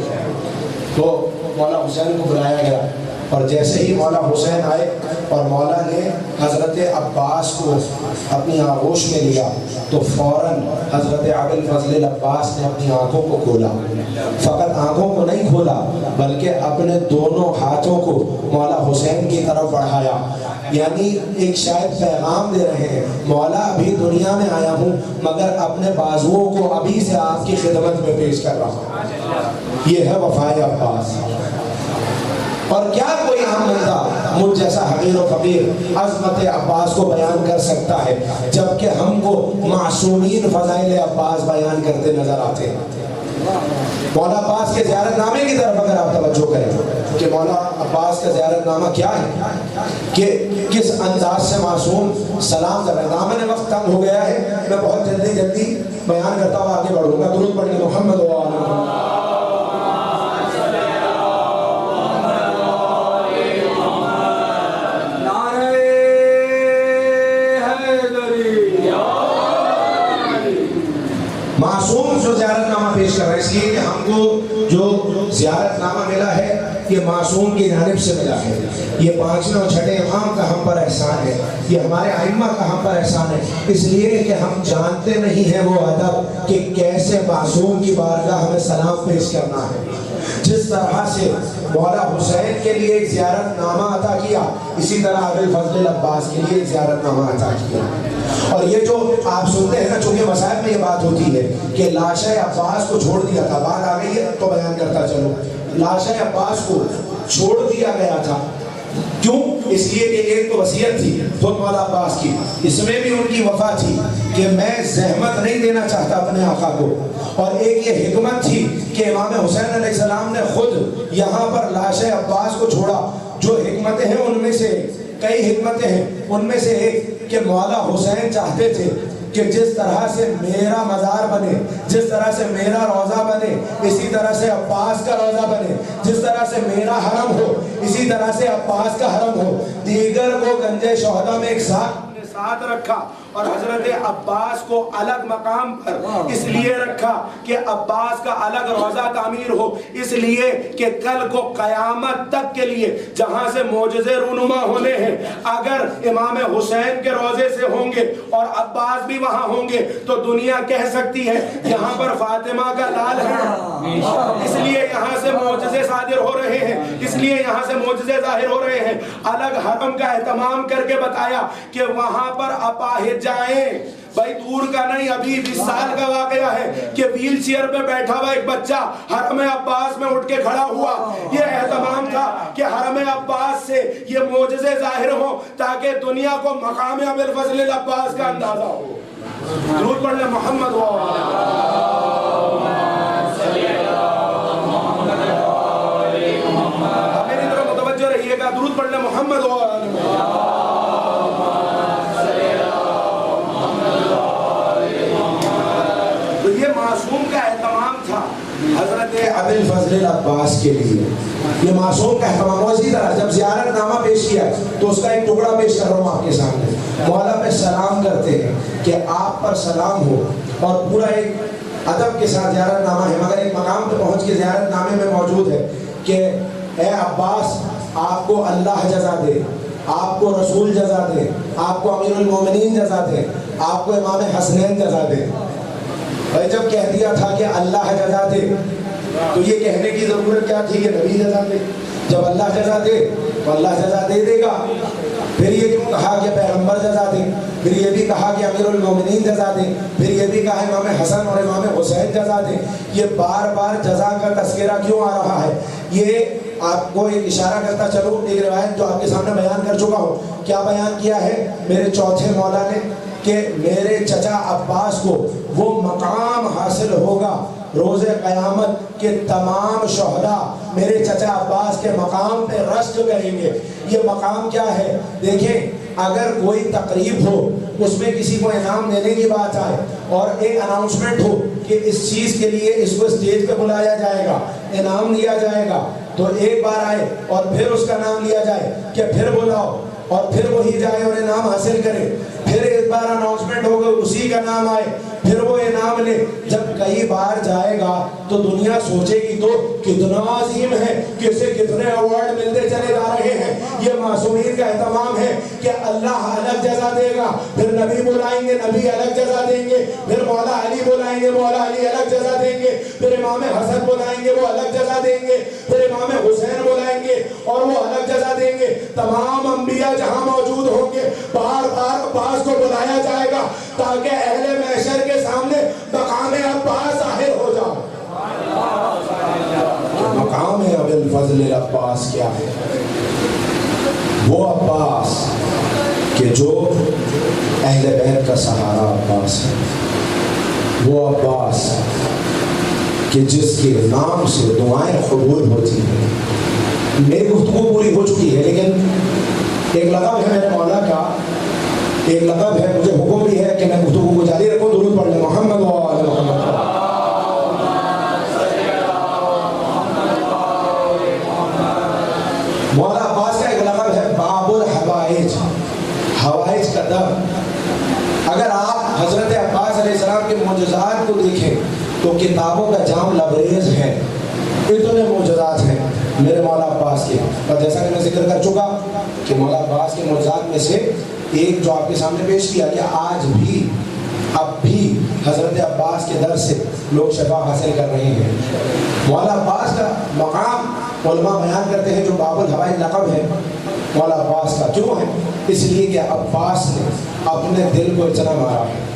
تو مولا حسین کو بلایا گیا، اور جیسے ہی مولا حسین آئے اور مولا نے حضرت عباس کو اپنی آغوش میں لیا تو فوراً حضرت ابی الفضل العباس نے اپنی آنکھوں کو کھولا، فقط آنکھوں کو نہیں کھولا بلکہ اپنے دونوں ہاتھوں کو مولا حسین کی طرف بڑھایا، یعنی ایک شاید پیغام دے رہے ہیں مولا ابھی دنیا میں آیا ہوں مگر اپنے بازوؤں کو ابھی سے آپ کی خدمت میں پیش کر رہا ہوں۔ یہ ہے وفائے عباس۔ اور کیا کوئی عام بندہ مجھ جیسا حقیر و فقیر عظمت عباس کو بیان کر سکتا ہے جبکہ ہم کو معصومین فضائل عباس بیان کرتے نظر آتے ہیں۔ مولا عباس کے زیارت نامے کی طرف اگر آپ توجہ کریں کہ مولا عباس کا زیارت نامہ کیا ہے کہ کس انداز سے معصوم سلام کر رہے ہیں۔ دامن وقت تنگ ہو گیا ہے، میں بہت جلدی بیان کرتا ہوں، آگے بڑھوں گا۔ درود پڑھیں محمد و آلہ۔ معصوم جو زیارت نامہ پیش کر رہے ہیں، اس لیے کہ ہم کو جو زیارت نامہ ملا ہے یہ معصوم کی جانب سے ملا ہے، یہ پانچویں اور چھٹے امام کا ہم پر احسان ہے، یہ ہمارے ائمہ کا ہم پر احسان ہے، اس لیے کہ ہم جانتے نہیں ہیں وہ ادب کہ کیسے معصوم کی بارگاہ ہمیں سلام پیش کرنا ہے۔ جس طرح سے مولا حسین کے لیے ایک زیارت نامہ عطا کیا، اسی طرح ابی الفضل العباس کے لیے ایک زیارت نامہ عطا کیا۔ اور یہ جو آپ سنتے ہیں نا، چونکہ مسائل میں یہ بات ہوتی ہے کہ لاشِ عباس کو چھوڑ دیا تھا، بات آ گئی ہے تو بیان کرتا چلو، لاشِ عباس کو چھوڑ دیا گیا تھا، کیوں؟ اس لیے کہ ایک تو وصیت تھی خود مولا عباس کی، اس میں بھی ان کی وفا تھی کہ میں زحمت نہیں دینا چاہتا اپنے آقا کو، اور ایک یہ حکمت تھی کہ امام حسین علیہ السلام نے خود یہاں پر لاش عباس کو چھوڑا۔ جو حکمتیں ہیں ان میں سے کئی حکمتیں ہیں، ان میں سے ایک کہ مولا حسین چاہتے تھے کہ جس طرح سے میرا مزار بنے، جس طرح سے میرا روضہ بنے، اسی طرح سے عباس کا روضہ بنے، جس طرح سے میرا حرم ہو اسی طرح سے عباس کا حرم ہو۔ دیگر کو گنج شہدہ میں ایک ساتھ رکھا اور حضرت عباس کو الگ مقام پر اس لیے رکھا کہ عباس کا الگ روضہ تعمیر ہو، اس لیے کہ کل کو قیامت تک کے لیے جہاں سے معجزے رونما ہونے ہیں اگر امام حسین کے روضے سے ہوں گے اور عباس بھی وہاں ہوں گے تو دنیا کہہ سکتی ہے یہاں پر فاطمہ کا لال ہے، اس لیے یہاں سے معجزے صادر ہو رہے ہیں، اس لیے یہاں سے معجزے ظاہر ہو رہے ہیں۔ الگ حرم کا اہتمام کر کے بتایا کہ وہاں پر اپاہج جائیں، بھائی دور کا نہیں، ابھی 20 سال کا واقعہ ہے کہ ویل چیئر پہ بیٹھا ہوا ایک بچہ حرم عباس میں اٹھ کے کھڑا ہوا۔ یہ اہتمام تھا کہ حرم عباس سے یہ معجزے ظاہر ہوں تاکہ دنیا کو مقام ابوالفضل العباس کا اندازہ ہو۔ درود پڑھ لیں محمد میری طرف متوجہ رہیے گا، درود پڑھ لیں محمد معصوم کا اہتمام تھا حضرت ابوالفضل العباس کے لیے، یہ معصوم کا اہتمام۔ اسی طرح جب زیارت نامہ پیش کیا تو اس کا ایک ٹکڑا پیش کر رہا ہوں آپ کے سامنے۔ مولا پہ سلام کرتے ہیں کہ آپ پر سلام ہو، اور پورا ایک ادب کے ساتھ زیارت نامہ ہے، مگر ایک مقام پہ پہنچ کے زیارت نامے میں موجود ہے کہ اے عباس آپ کو اللہ جزا دے، آپ کو رسول جزا دے، آپ کو امیر المومنین جزا دے، آپ کو امام حسنین جزا دے۔ اور جب کہہ دیا تھا کہ اللہ جزا دے تو یہ کہنے کی ضرورت کیا تھی کہ نبی جزا دے؟ جب اللہ جزا دے تو اللہ جزا دے دے گا۔ پھر یہ کیوں کہا کہ پیغمبر جزا دے، پھر یہ بھی کہا کہ امیر المومنین جزا دے، پھر یہ بھی کہا امام حسن اور امام حسین جزا دے؟ یہ بار بار جزا کا تذکرہ کیوں آ رہا ہے؟ یہ آپ کو ایک اشارہ کرتا چلو، ایک روایت جو آپ کے سامنے بیان کر چکا ہوں۔ کیا بیان کیا ہے میرے چوتھے مولا نے کہ میرے چچا عباس کو وہ مقام حاصل ہوگا روز قیامت کے تمام شہداء میرے چچا عباس کے مقام پہ رشک کریں گے۔ یہ مقام کیا ہے؟ دیکھیں اگر کوئی تقریب ہو اس میں کسی کو انعام دینے کی بات آئے اور ایک اناؤنسمنٹ ہو کہ اس چیز کے لیے اس کو اسٹیج پہ بلایا جائے گا، انعام دیا جائے گا، تو ایک بار آئے اور پھر اس کا نام لیا جائے کہ پھر بلاؤ اور پھر وہی جائے اور انعام حاصل کرے، پھر ایک بار اناؤنسمنٹ ہوگا اسی کا نام آئے پھر وہ انعام لے۔ جب کئی بار جائے گا تو دنیا سوچے گی تو کتنا عظیم ہے، کسے کتنے ایوارڈ ملتے چلے جا رہے ہیں۔ یہ معصومین کا اہتمام ہے کہ اللہ الگ جزا دے گا، پھر نبی بلائیں گے نبی الگ جزا دیں گے، پھر مولا علی بلائیں گے مولا علی الگ جزا دیں گے، پھر امام حسن بلائیں گے وہ الگ جزا دیں گے، پھر امام حسین بلائیں گے اور وہ الگ جزا دیں گے۔ تمام انبیاء جہاں موجود ہوں گے بار بار عباس کو بلایا جائے گا تاکہ اہل محشر کے سامنے مقام عباس ظاہر ہو جائے۔ مقام ابوالفضل العباس کیا ہے؟ وہ عباس کہ جو اہل بیت کا سہارا عباس ہے، وہ عباس کہ جس کے نام سے دعائیں قبول ہوتی ہیں۔ میری گفتگو پوری ہو چکی ہے لیکن ایک لقب ہے میرے مولا کا، ایک لقب ہے، مجھے حکم بھی ہے کہ میں گفتگو کو جاری رکھوں۔ درود پڑھ لیں محمد و آل محمد۔ مولا عباس کا ایک لقب ہے باب الحوائج، حوائج کا در۔ اگر آپ حضرت عباس علیہ السلام کے معجزات کو دیکھیں تو کتابوں کا جام لبریز ہے، اتنے معجزات ہیں میرے مولا عباس کے۔ اور جیسا کہ میں ذکر کر چکا کہ مولا عباس کے معجزات میں سے ایک جو آپ کے سامنے پیش کیا کہ آج بھی اب بھی حضرت عباس کے در سے لوگ شفا حاصل کر رہے ہیں۔ مولا عباس کا مقام علماء بیان کرتے ہیں جو باب الحوائج لقب ہے مولا عباس کا، کیوں ہے؟ اس لیے کہ عباس نے اپنے دل کو اتنا مارا ہے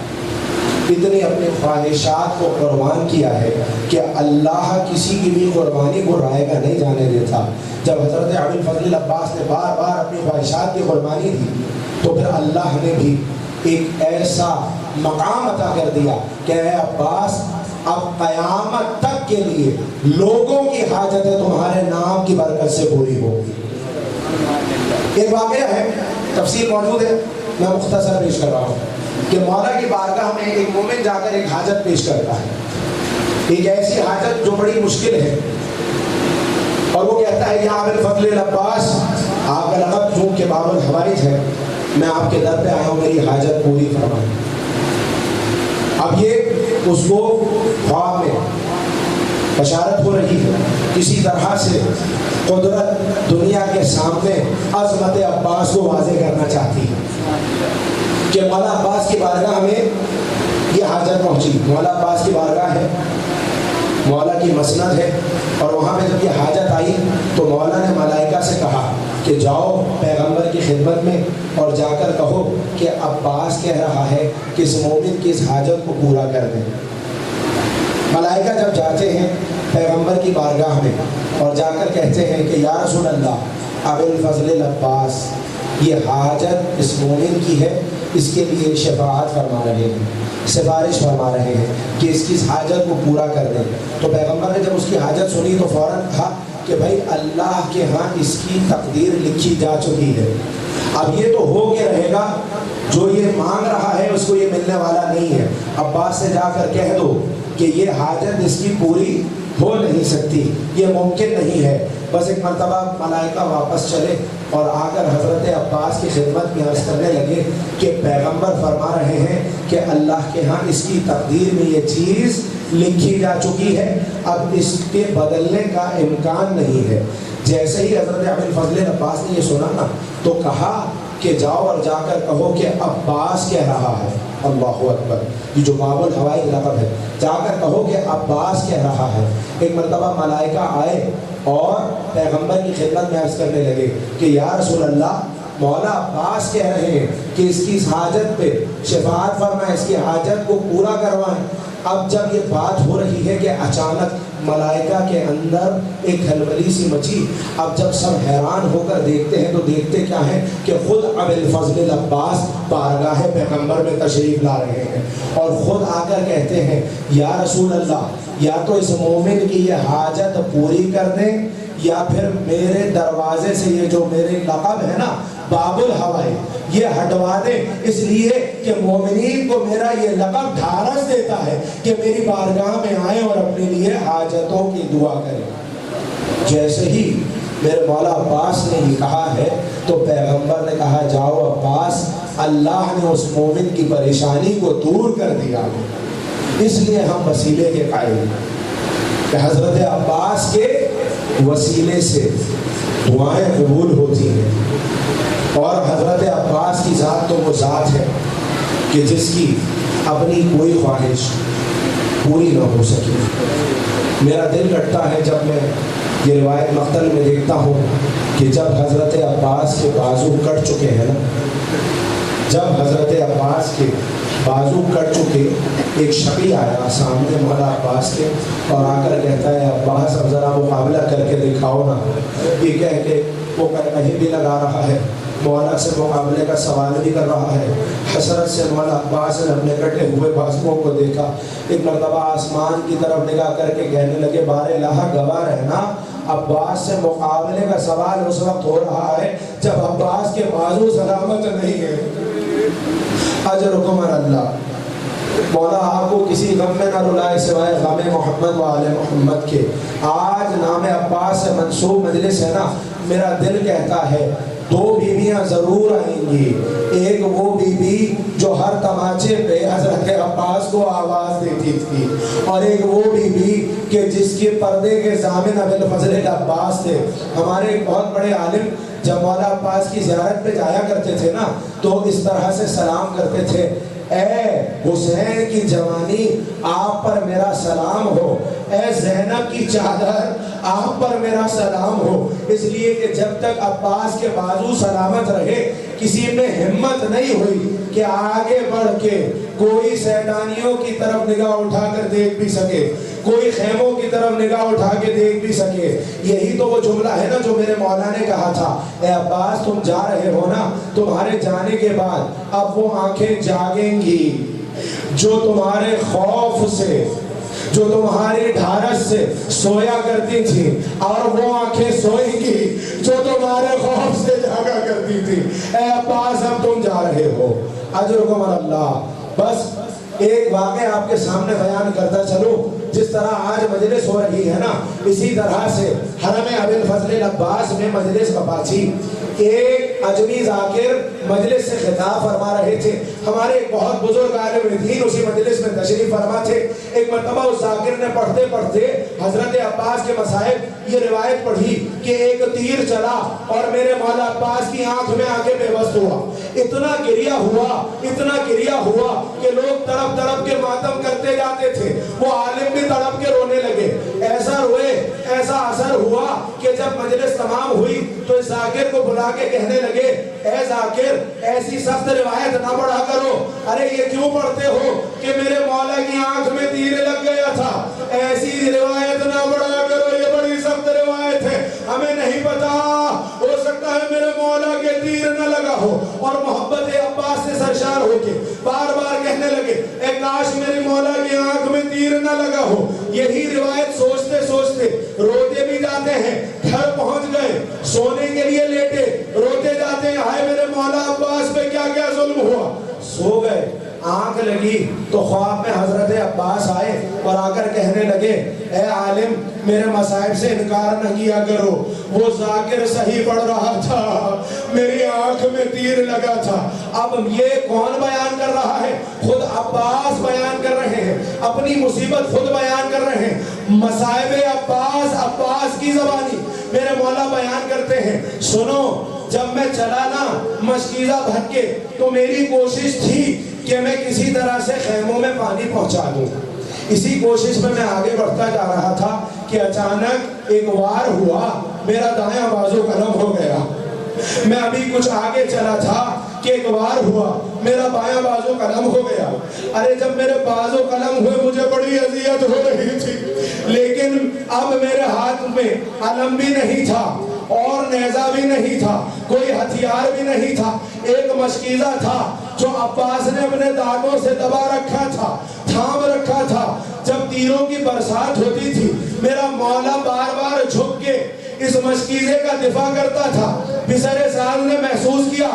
اتنے اپنے خواہشات کو قربان کیا ہے کہ اللہ کسی کی بھی قربانی کو رائے گا نہیں جانے دیتا. جب حضرت ابو الفضل عباس نے بار بار اپنی خواہشات کی قربانی دی تو پھر اللہ نے بھی ایک ایسا مقام عطا کر دیا کہ اے عباس اب قیامت تک کے لیے لوگوں کی حاجتیں تمہارے نام کی برکت سے پوری ہوگی. ایک واقعہ ہے، تفصیل موجود ہے، میں مختصر پیش کر رہا ہوں کہ مولا کی بارگاہ میں ایک مومن جا کر ایک حاجت پیش کرتا ہے، ایک ایسی حاجت جو بڑی مشکل ہے، اور وہ کہتا ہے یا ابو الفضل عباس، آپ کا لقب چونکہ باب الحوائج ہے، میں آپ کے در پہ آیا ہوں، میری حاجت پوری فرمائیں. اب یہ اس کو خواب میں بشارت ہو رہی ہے، کسی طرح سے قدرت دنیا کے سامنے عظمت عباس کو واضح کرنا چاہتی ہے کہ مولا عباس کی بارگاہ میں یہ حاجت پہنچی. مولا عباس کی بارگاہ ہے، مولا کی مسند ہے، اور وہاں پہ جب یہ حاجت آئی تو مولا نے ملائکہ سے کہا کہ جاؤ پیغمبر کی خدمت میں اور جا کر کہو کہ عباس کہہ رہا ہے کہ اس مومن کی اس حاجت کو پورا کر دیں. ملائکہ جب جاتے ہیں پیغمبر کی بارگاہ میں اور جا کر کہتے ہیں کہ یا رسول اللہ ابو الفضل عباس یہ حاجت اس مومن کی ہے، اس کے لیے شفاعت فرما رہے ہیں، سفارش فرما رہے ہیں کہ اس کی حاجت کو پورا کر دیں. تو پیغمبر نے جب اس کی حاجت سنی تو فوراً کہا کہ بھائی اللہ کے ہاں اس کی تقدیر لکھی جا چکی ہے، اب یہ تو ہو کے رہے گا، جو یہ مانگ رہا ہے اس کو یہ ملنے والا نہیں ہے. عباس سے جا کر کہہ دو کہ یہ حاجت اس کی پوری ہو نہیں سکتی، یہ ممکن نہیں ہے. بس ایک مرتبہ ملائکہ واپس چلے اور آ کر حضرت عباس کی خدمت میں عرض کرنے لگے کہ پیغمبر فرما رہے ہیں کہ اللہ کے ہاں اس کی تقدیر میں یہ چیز لکھی جا چکی ہے، اب اس کے بدلنے کا امکان نہیں ہے. جیسے ہی حضرت ابو الفضل عباس نے یہ سنا نا تو کہا کہ جاؤ اور جا کر کہو کہ عباس کہہ رہا ہے. اللہ اکبر، یہ جو باب الحوائج لقب ہے، جا کر کہو کہ عباس کہہ رہا ہے. ایک مرتبہ ملائکہ آئے اور پیغمبر کی خدمت میں عرض کرنے لگے کہ یا رسول اللہ مولا عباس کہہ رہے ہیں کہ اس کی حاجت پہ شفاعت فرمائیں، اس کی حاجت کو پورا کروائیں. اب جب یہ بات ہو رہی ہے کہ اچانک ملائکہ کے اندر ایک ہلبلی سی مچی. اب جب سب حیران ہو کر دیکھتے ہیں تو دیکھتے کیا ہے کہ خود ابو الفضل عباس بارگاہ پیغمبر میں تشریف لا رہے ہیں اور خود آ کر کہتے ہیں یا رسول اللہ یا تو اس مومن کی یہ حاجت پوری کر دیں یا پھر میرے دروازے سے یہ جو میرے لقب ہے نا باب الحوائج یہ ہٹوا دیں، اس لیے کہ مومنین کو میرا یہ لقب ڈھارس دیتا ہے کہ میری بارگاہ میں آئیں اور اپنے لیے حاجتوں کی دعا کریں. جیسے ہی میرے مولا عباس نے یہ کہا ہے تو پیغمبر نے کہا جاؤ عباس، اللہ نے اس مومن کی پریشانی کو دور کر دیا. اس لیے ہم وسیلے کے قائل ہیں کہ حضرت عباس کے وسیلے سے دعائیں قبول ہوتی ہیں، اور حضرت عباس کی ذات تو وہ ذات ہے کہ جس کی اپنی کوئی خواہش پوری نہ ہو سکی. میرا دل کٹتا ہے جب میں یہ روایت مقتل میں دیکھتا ہوں کہ جب حضرت عباس کے بازو کٹ چکے ہیں نا، جب حضرت عباس کے بازو کٹ چکے، ایک شقی آیا سامنے مولا عباس کے اور آ کر کہتا ہے عباس اب ذرا مقابلہ کر کے دکھاؤ نا. یہ کہہ کے وہ کہیں بھی لگا رہا ہے، مولا سے مقابلے کا سوال بھی کر رہا ہے. حسرت سے مولا عباس نے اپنے کٹے ہوئے بازوؤں کو دیکھا، ایک مرتبہ آسمان کی طرف نگاہ کر کے کہنے لگے بار الہ گواہ رہنا عباس سے مقابلے کا سوال اس وقت ہو رہا ہے جب عباس کے بازو سلامت نہیں ہے. اجرکم اللہ. مولا آپ کو کسی غم میں نہ رلائے سوائے غم محمد و آل محمد کے. آج نام عباس سے منسوب مجلس ہے نا، میرا دل کہتا ہے دو بیویاں ضرور آئیں گی. ایک وہ بی بی جو ہر تماچے پہ حضرت عباس کو آواز دیتی تھی، اور ایک وہ بی بی کہ جس کے پردے کے ضامن ابو الفضل عباس تھے. ہمارے ایک بہت بڑے عالم جب مولا عباس کی زیارت پہ جایا کرتے تھے نا تو اس طرح سے سلام کرتے تھے، اے حسین کی جوانی آپ پر میرا سلام ہو، اے زینب کی چادر آپ پر میرا سلام ہو، اس لیے کہ جب تک عباس کے بازو سلامت رہے کسی میں ہمت نہیں ہوئی کہ آگے بڑھ کے کوئی سیدانیوں کی طرف نگاہ اٹھا کر دیکھ بھی سکے، کوئی خیموں کی طرف نگاہ اٹھا کے دیکھ بھی سکے۔ یہی تو وہ جملہ ہے نا جو میرے مولا نے کہا تھا، اے عباس تم جا رہے ہو نا، تمہارے جانے کے بعد اب وہ آنکھیں جاگیں گی جو تمہارے خوف سے، جو تمہاری ڈھارس سے سویا کرتی تھی، اور وہ آنکھیں سوئیں گی جو تمہارے خوف سے جاگا کرتی تھی۔ اے عباس اب تم جا رہے ہو، اجرکم اللہ۔ بس ایک واقعہ آپ کے سامنے بیان کرتا چلوں، جس طرح آج مجلس ہو رہی ہے نا، اسی طرح سے حرم ابی الفضل العباس میں مجلس مپا تھی۔ ایک اجمی ذاکر مجلس سے خطاب فرما رہے تھے، ہمارے ایک بہت بزرگ عالم دین اسی مجلس میں تشریف فرما تھے۔ ایک مرتبہ اس ذاکر نے پڑھتے پڑھتے حضرت عباس کے مصائب یہ روایت پڑھی کہ ایک تیر چلا اور میرے مولا عباس کی آنکھ میں آ کے بے بس ہوا، اتنا گریہ ہوا، اتنا گریہ ہوا کہ لوگ تڑپ تڑپ کے ماتم کرتے جاتے تھے، وہ عالم بھی تڑپ کے رونے لگے۔ ایسا روئے، ایسا اثر ہوا کہ جب مجلس تمام ہوئی تو اس ذاکر کو بلا کے کہنے لگے، اے ذاکر ایسی سخت روایت نہ پڑھا کرو، ارے یہ کیوں پڑھتے ہو کہ میرے مولا کی آنکھ میں تیر لگ گیا تھا، ایسی روایت نہ پڑھا کرو، یہ بڑی سخت روایت ہے، ہمیں نہیں پتا، ہو سکتا ہے میرے مولا کے تیر نہ لگا ہو۔ اور محبت عباس سے سرشار ہو کے بار بار کہنے لگے، اے کاش میری مولا کی آنکھ میں تیر نہ لگا ہو۔ یہی روایت سوچتے سوچتے روتے بھی جاتے ہیں، گھر پہنچ گئے، سونے کے لیے لیٹے، روتے جاتے ہیں، ہائے میرے مولا عباس پہ کیا کیا ظلم ہوا۔ سو گئے، آنکھ لگی تو خواب میں حضرت عباس آئے اور آ کر کہنے لگے، اے عالم میرے مصائب سے انکار نہ کیا کرو، وہ ذاکر صحیح پڑھ رہا تھا، میری آنکھ میں تیر لگا تھا۔ اب یہ کون بیان کر رہا ہے؟ خود عباس بیان کر رہے ہیں، اپنی مصیبت خود بیان کر رہے ہیں، مصائب عباس، عباس کی زبانی میرے مولا بیان کرتے ہیں۔ سنو، جب میں چلا نا مشکیزہ بھر کے تو میری کوشش تھی کہ میں کسی طرح سے خیموں میں پانی پہنچا دوں، اسی کوشش میں آگے بڑھتا جا رہا تھا کہ اچانک ایک وار ہوا، میرا دایاں بازو قلم ہو گیا۔ میں ابھی کچھ آگے چلا تھا کہ ایک وار ہوا، میرا بایاں بازو قلم ہو گیا۔ ارے جب میرے بازو قلم ہوئے مجھے بڑی اذیت ہو رہی تھی، لیکن اب میرے ہاتھ میں علم بھی نہیں تھا اور نیزہ بھی نہیں تھا، کوئی ہتھیار بھی نہیں تھا، ایک مشکیزہ تھا جو عباس نے اپنے دانتوں سے دبا رکھا تھا، تھام رکھا تھا۔ جب تیروں کی برسات ہوتی تھی میرا مولا بار بار جھک کے اس مشکیزے کا دفاع کرتا تھا۔ بسر سال نے محسوس کیا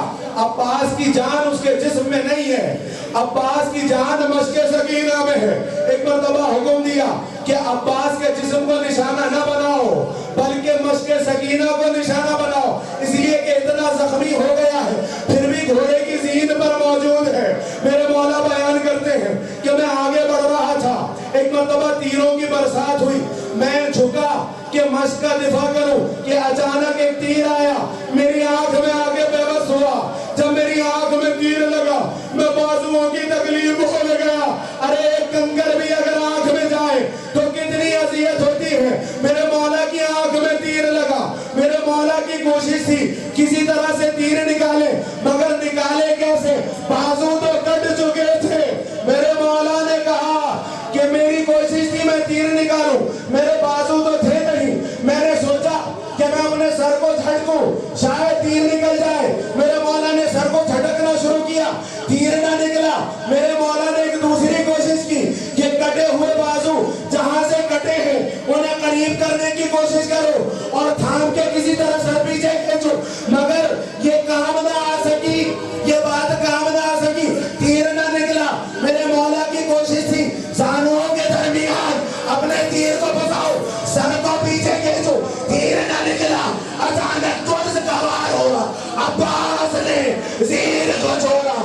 عباس کی جان اس کے جسم میں نہیں ہے، عباس کی جان مشک سکینہ میں ہے۔ ایک مرتبہ حکم دیا کہ عباس کے جسم کو نشانہ نہ بناؤ بلکہ مشک سکینہ کو نشانہ بناؤ، اس لیے کہ اتنا زخمی ہو گیا ہے پھر بھی گھوڑے کی زین پر موجود ہے۔ میرے مولا بیان کرتے ہیں کہ میں آگے بڑھ رہا تھا، ایک مرتبہ تیروں کی برسات ہوئی، میں جھکا کہ مشق کا دفاع کروں کہ اچانک ایک تیر آیا، میری آنکھ میں آگے بے بس ہوا۔ جب میری آنکھ میں تیر لگا میں بازوؤں کی تکلیف ہو گیا۔ ارے ایک کنکر بھی اگر آنکھ میں جائے تو کتنی اذیت ہوتی ہے۔ میرے مولا کی آنکھ میں تیر لگا، میرے مولا کی کوشش تھی کسی طرح سے تیر نکالے، مگر نکالے کیسے؟ بازو تو کٹ چکے تھے۔ میرے مولا نے کہا کہ میری کوشش تھی میں تیر نکالوں، میرے بازو تو تھے نہیں، میں نے سوچا کہ میں اپنے سر کو جھٹکوں شاید تیر نکل جائے۔ میرے مولا نے سر کو جھٹکنا شروع کیا، تیر نہ نکلا۔ میرے مولا نے ایک دوسری کوشش کی کہ کٹے ہوئے بازو جہاں سے کٹے ہیں انہیں قریب کرنے کی کوشش کرو اور تھام کے کسی طرح سر پیچھے کھینچو، مگر یہ کام نہ آ سکی، یہ بات کام نہ آ سکی، تیر نہ نکلا۔ میرے مولا کی کوشش تھی زانوؤں کے درمیان اپنے تیر کو پھنساؤ، سر کو پیچھے کھینچو، تیر نہ نکلا۔ اچانک قرض کا وار ہوا، عباس نے زیر کو چھوڑا۔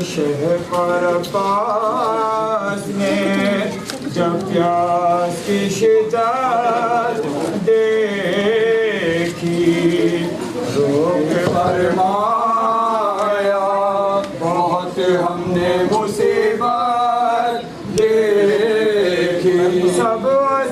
شہ پر عباس نے جب پیاس کی شدت دیکھی، روک فرمایا بہت ہم نے مصیبت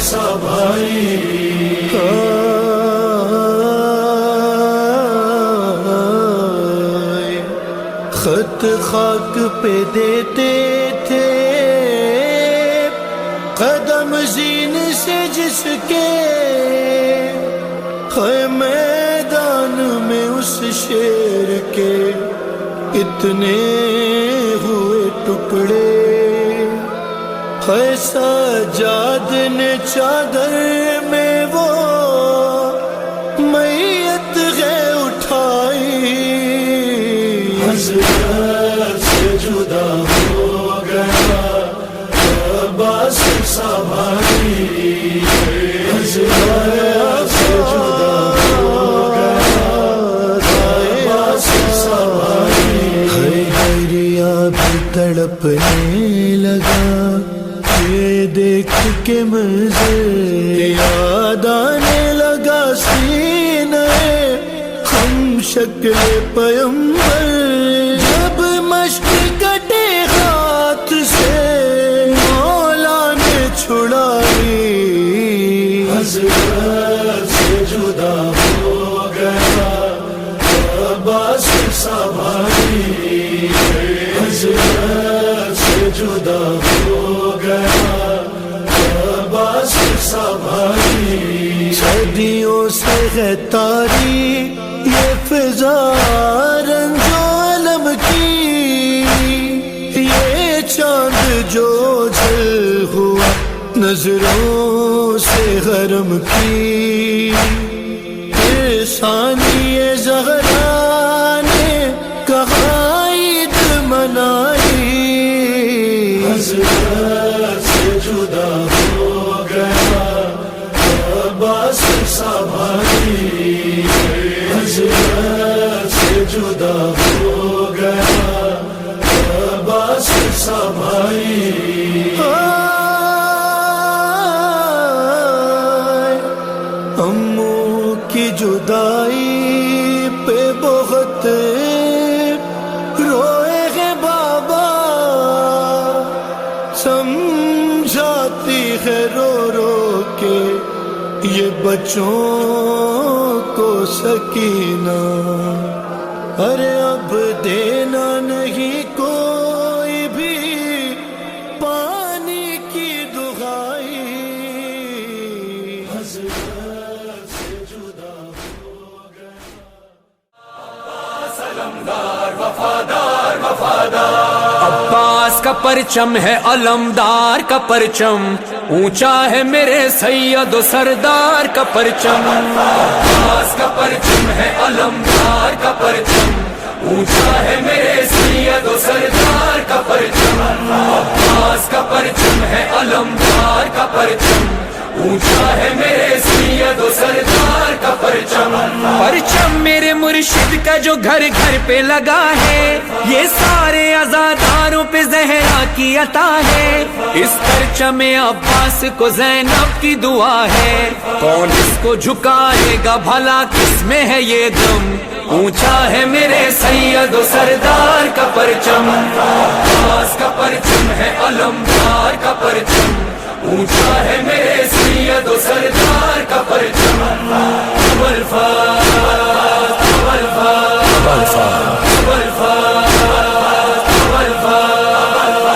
سا بھائی خط خاک پہ دیتے تھے قدم زین سے جس کے ہے میدان میں اس شیر کے اتنے ہوئے ٹکڑے ہے سجاد نے چادر میں وہ میت ہے اٹھائی حضرت سے جدا ہو گیا عباس سا بھائی حضرت سے جدا ہو گیا عباس سا بھائی حیریا بھی تڑپنے لگا یہ دیکھ کے منظر یاد آنے لگا سینے ہم شکل پیمبر جب مشق کٹے ہاتھ سے مولا نے چھڑائی حضرت سے جدا ہو گیا عباس سا بھائی حضرت سے جدا ہو گیا عباس سا بھائی صدیوں سے ہے تاریخ یہ فضا رنج و علم کی یہ چاند جو جل ہوا نظروں سے حرم کی ثانی زہرا نے کہا عید منائی حضرت سے جدا ہو گیا عباس سا بھائی حضرت سے جدا ہو گیا عباس سا بھائی اموں کی جدائی پہ بہت روئے ہیں بابا سمجھاتی ہے رو رو کے یہ بچوں کو سکینہ ارے اب دینا نہیں کوئی بھی پانی کی دہائی حضرت سے جدا ہو گیا علمدار وفادار وفادار عباس کا پرچم ہے علمدار کا پرچم اونچا ہے میرے سید و سردار کا پرچم عباس کا پرچم ہے علمدار کا پرچم اونچا ہے میرے سید و سردار کا پرچم عباس کا پرچم ہے علمدار کا پرچم اونچا ہے میرے سید و سردار کا پرچم پرچم میرے مرشد کا جو گھر گھر پہ لگا ہے یہ سارے عزاداروں پہ زہرا کی عطا ہے اس پرچم عباس کو زینب کی دعا ہے کون اس کو جھکائے گا بھلا کس میں ہے یہ دم اونچا ہے میرے سید و سردار کا پرچم عباس کا پرچم ہے علمدار کا پرچم اونچا ہے میرے سید و سردار کا پرچم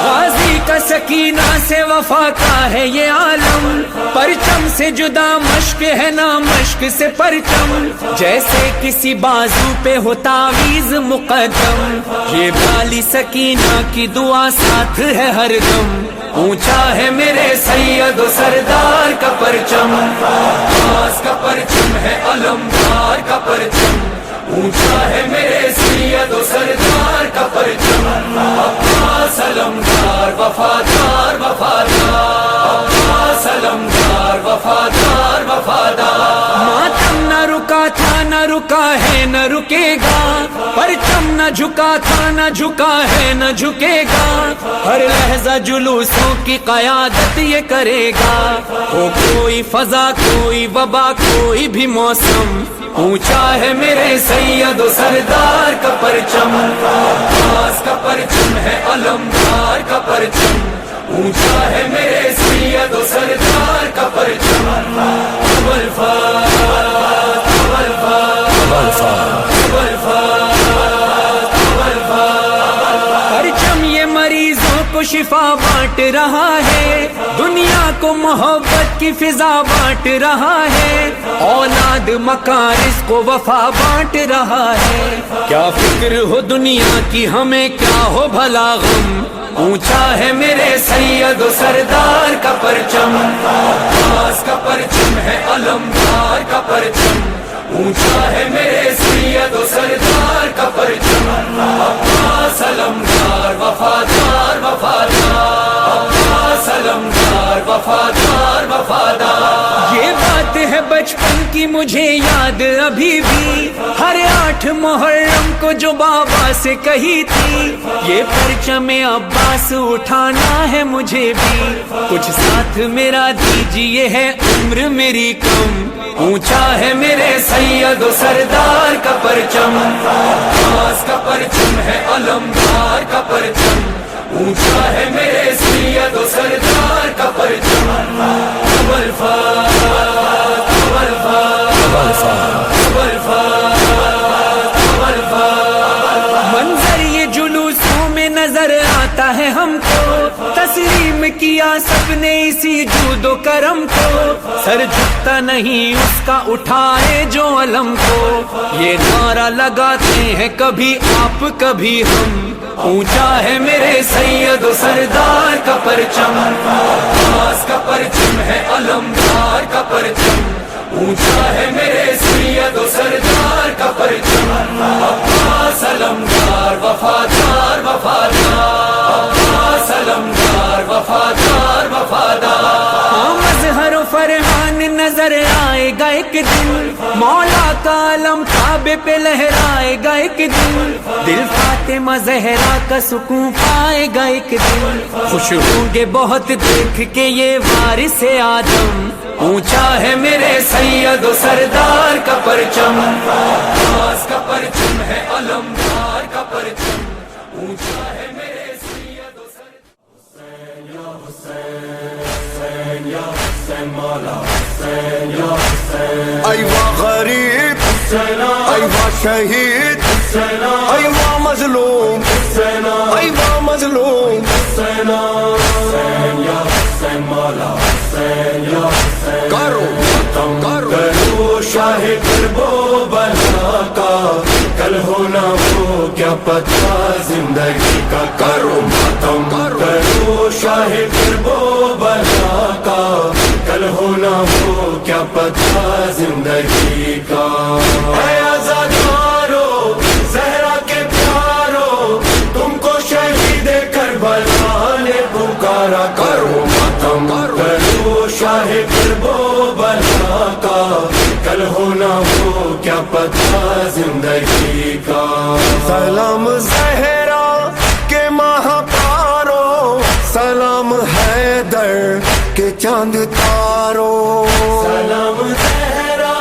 غازی کا سکینہ سے وفا کا ہے یہ عالم پرچم سے جدا مشق ہے نا مشق سے پرچم جیسے کسی بازو پہ ہو تعویذ مقدم یہ بالی سکینہ کی دعا ساتھ ہے ہر دم اونچا ہے میرے سید و سردار کا پرچم عباس کا پرچم ہے علمدار کا پرچم اونچا ہے میرے سید و سردار کا پرچم عباس علمدار وفادار وفادار عباس علمدار وفادار وفادار ماتم نہ رکا تھا نہ رکا ہے نہ رکے گا پرچم نہ جھکا تھا نہ جھکا ہے نہ جھکے گا ہر لحظہ جلوسوں کی قیادت یہ کرے گا ہو کوئی فضا کوئی وبا کوئی بھی موسم اونچا ہے میرے سید و سردار کا پرچم عباس کا پرچم ہے علمدار کا پرچم اونچا ہے میرے سید و سردار کا پرچم رہا ہے, دنیا کو محبت کی فضا بانٹ رہا ہے, اولاد مکارس کو وفا بانٹ رہا ہے. کیا فکر ہو دنیا کی ہمیں کیا ہو بھلا غم, اونچا ہے میرے سید و سردار کا پرچم, عباس کا پرچم ہے علمدار کا پرچم, اونچا ہے میرے سید و سردار کا پرچم, عباس علمدار وفادار وفادار, عباس علمدار وفادار وفادار. یہ بات ہے بچپن کی مجھے یاد ابھی بھی, ہر 8 محرم کو جو بابا سے کہی تھی, یہ پرچم عباس اٹھانا ہے مجھے بھی, کچھ ساتھ میرا دیجیے ہے عمر میری کم, اونچا ہے میرے سید و سردار کا پرچم, عباس کا پرچم ہے علمدار کا پرچم, اونچا ہے میرے سید و سردار کا پرچم. منظر یہ جلوسوں میں نظر آتا ہے ہم کو, تسلیم کیا سب نے اسی جود و کرم کو, سر جھکتا نہیں اس کا اٹھائے جو علم کو, یہ نعرہ لگاتے ہیں کبھی آپ کبھی ہم, اونچا ہے میرے سید و سردار کا پرچم, عباس کا پرچم ہے علمدار کا پرچم, اونچا ہے میرے سید و سردار کا پرچم, عباس علمدار وفادار وفادار, عباس علمدار وفادار وفادار. مظہر و فرحان نظر آئے گا ایک دن, مولا کا علم کعبے پہ لہرائے گا ایک دن, دل فاطمہ زہرا کا سکون پائے گا ایک دن, خوش ہوں گے بہت دیکھ کے یہ وارث آدم, اونچا ہے میرے سید و سردار کا پرچم, عباس کا پرچم ہے علمدار کا پرچم, اونچا ہے میرے سید و سردار. ایوا غریب ایوا شہید ایوا مظلوم ایوا مظلوم, کرو کرو شاہ کربو بلا کا, کل ہونا وہ کیا پتہ زندگی کا, کرو ماتم کرو شاہ کربو بلا کا, کل ہونا وہ کیا پتہ زندگی کا. اے آزادارو زہرا کے پیارو, تم کو شہید کربلا نے پکارا, کرو ماتم کرو شاہ کربو بلا کا, کل ہونا وہ کیا پتہ زندگی کا. سلام زہرا کے ماہ پارو, سلام حیدر کے چاند تارو, سلام زہرا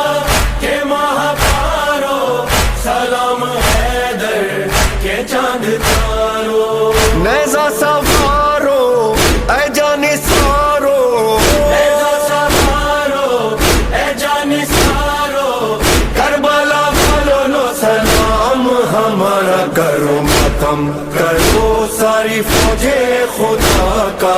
کے ماہ پارو, سلام حیدر کے چاند تارو. نیزہ سوارو اے جانے سارو, نیزہ سوارو اے جانے سارو, کربلا والوں لو سلام ہمارا, کرو ماتم کرو ساری فوجیں خدا کا,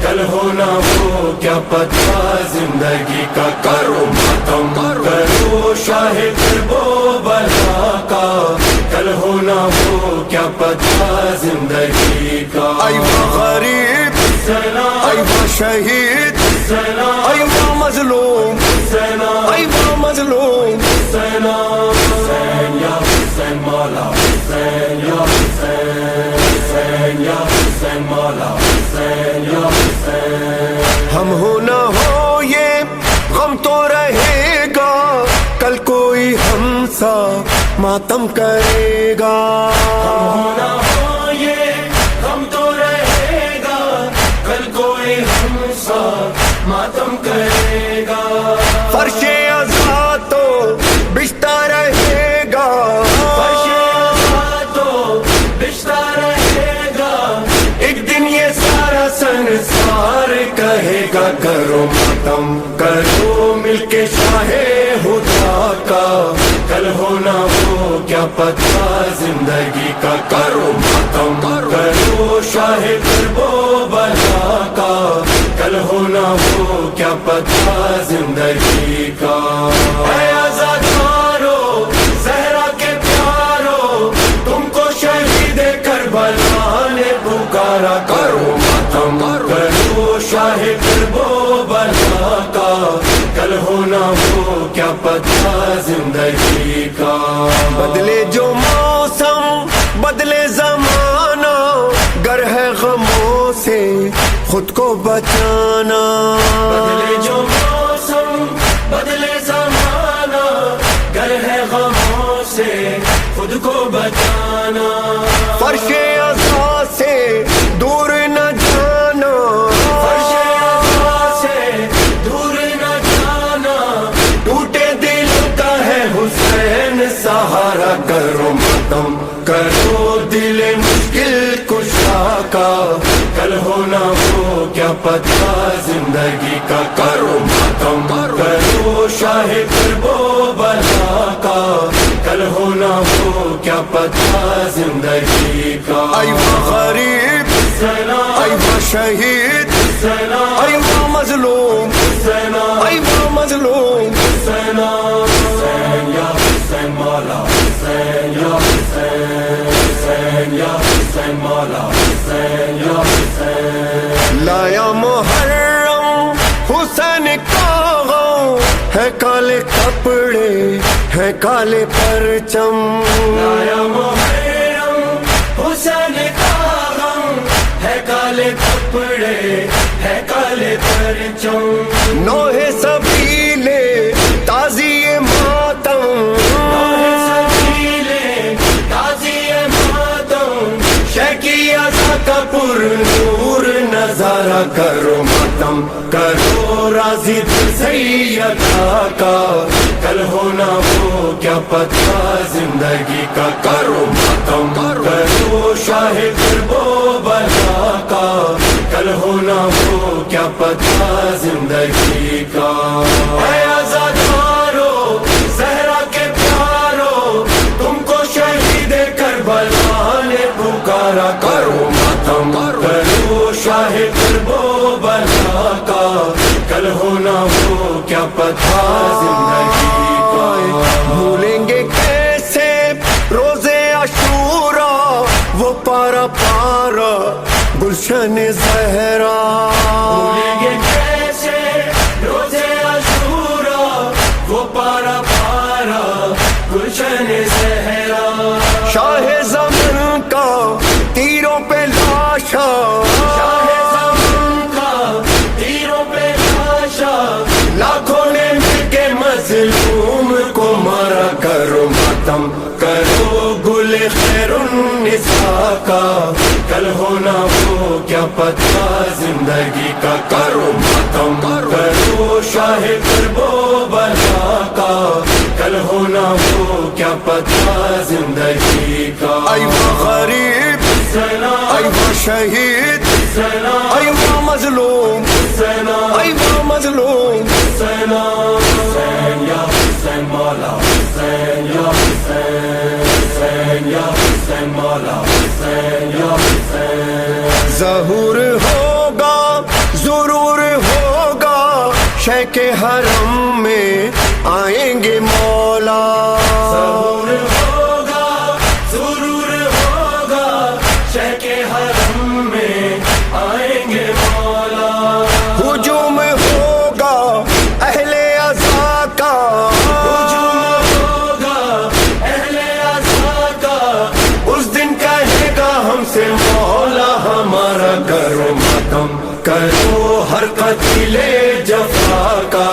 کل ہونا وہ کیا پتہ زندگی کا, کرو ماتم کرو شاہ کربو بلا کا, کل ہونا وہ کیا پتہ زندگی کا. ایوا غریب ایوا شہید ایوا مظلوم ایوا مظلوم, یا حسین مولا حسین یا حسین, حسین یا حسین مولا حسین یا حسین. ہم ہو نہ ہو یہ غم تو رہے گا, کل کوئی ہم سا ماتم کرے گا. ہم ہو نہ ہو یہ غم تو رہے گا, کل کوئی ہم سا ماتم کرے گا. فرش عزا تو بچتا رہے گا, فرش عزا تو بچتا رہے گا, ایک دن یہ سارا سنسار کہے گا, کرو کرو ماتم کرو مل کے شاہ خدا کا کل ہونا ہو کیا پتہ زندگی کا کرو ماتم کرو شاہ کرب و بلا کا کل ہونا ہو کیا پتہ زندگی کا اے آزادارو زہرا کے پیارو تم کو شہید کربلا نے پکارا کرو ماتم کرو شاہ کرب و بلا کا کل ہونا ہو کیا پتہ زندگی کا بدلے جو موسم بدلے زمانہ گر ہے غموں سے خود کو بچانا بدلے جو موسم بدلے زمانہ گر ہے غموں سے خود کو بچانا فرش عزا سے دور نہ جانا فرش عزا سے دور نہ جانا ٹوٹے دل کا ہے حسین سہارا کرو ماتم کرو دل مشکل کشا کا کل ہونا ہو کیا پتہ زندگی کا کرو ماتم کرو شاہ کرب و بلا کا کل ہونا ہو کیا پتہ زندگی کا ایوہ غریب ایوہ شہید ایوہ مظلوم ایوہ مظلوم حسین یا حسین مولا حسین یا حسین حسین یا حسین مولا حسین یا حسین لایا محرم حسین کا غم ہے کالے کپڑے ہے کالے پرچم لایا محرم حسین کا غم ہے کالے کپڑے ہے کالے پرچم نوح سبیلے تازی ماتم نوح سبیلے تازی ماتم شیخی عزا کا پر نور نظارہ کرو ماتم کرو راضی دل سیدہ کا کل ہونا ہو کیا پتہ زندگی کا کرو ماتم کرو شاہ کرب و بلا کا کل ہونا ہو کیا پتہ زندگی کا اے آزادارو زہرا کے پیارو تم کو شہید کربلا نے پکارا کرو ماتم کرو شاہ کرب و بلا کا کل ہونا ہو کیا پتہ زندگی کا بھولیں گے کیسے روزے عاشورا وہ پارا پارا گلشن زہرا بھولیں گے کیسے روزے عاشورا وہ پارا پارا گلشن زہرا شاہ زمن کا تیروں پہ لاشا شاہ زمن کا تیروں پہ لاشا لاکھوں نے مل کے مظلوم کو مارا کرو ماتم کرو گل خیر النساء کا کل ہونا ہو کیا پتہ زندگی کا کرو ماتم کرو شاہ کرب و بلا کا کل ہونا ہو کیا پتہ زندگی کا ایوہ غریب ایوہ شہید ایوہ مظلوم ایوہ مظلوم حسین یا حسین مولا حسین یا حسین حسین یا حسین مولا حسین یا حسین ظہور ہوگا ضرور ہوگا شیخ حرم میں آئیں گے مولا ظہور ہوگا ضرور ہوگا شیخ حرم میں آئیں گے مولا ہجوم ہوگا اہل عزا کا ہجوم ہوگا اہل عزا کا اس دن کہے گا ہم سے مولا ہمارا کرو ماتم کرو ہر قتل جفا کا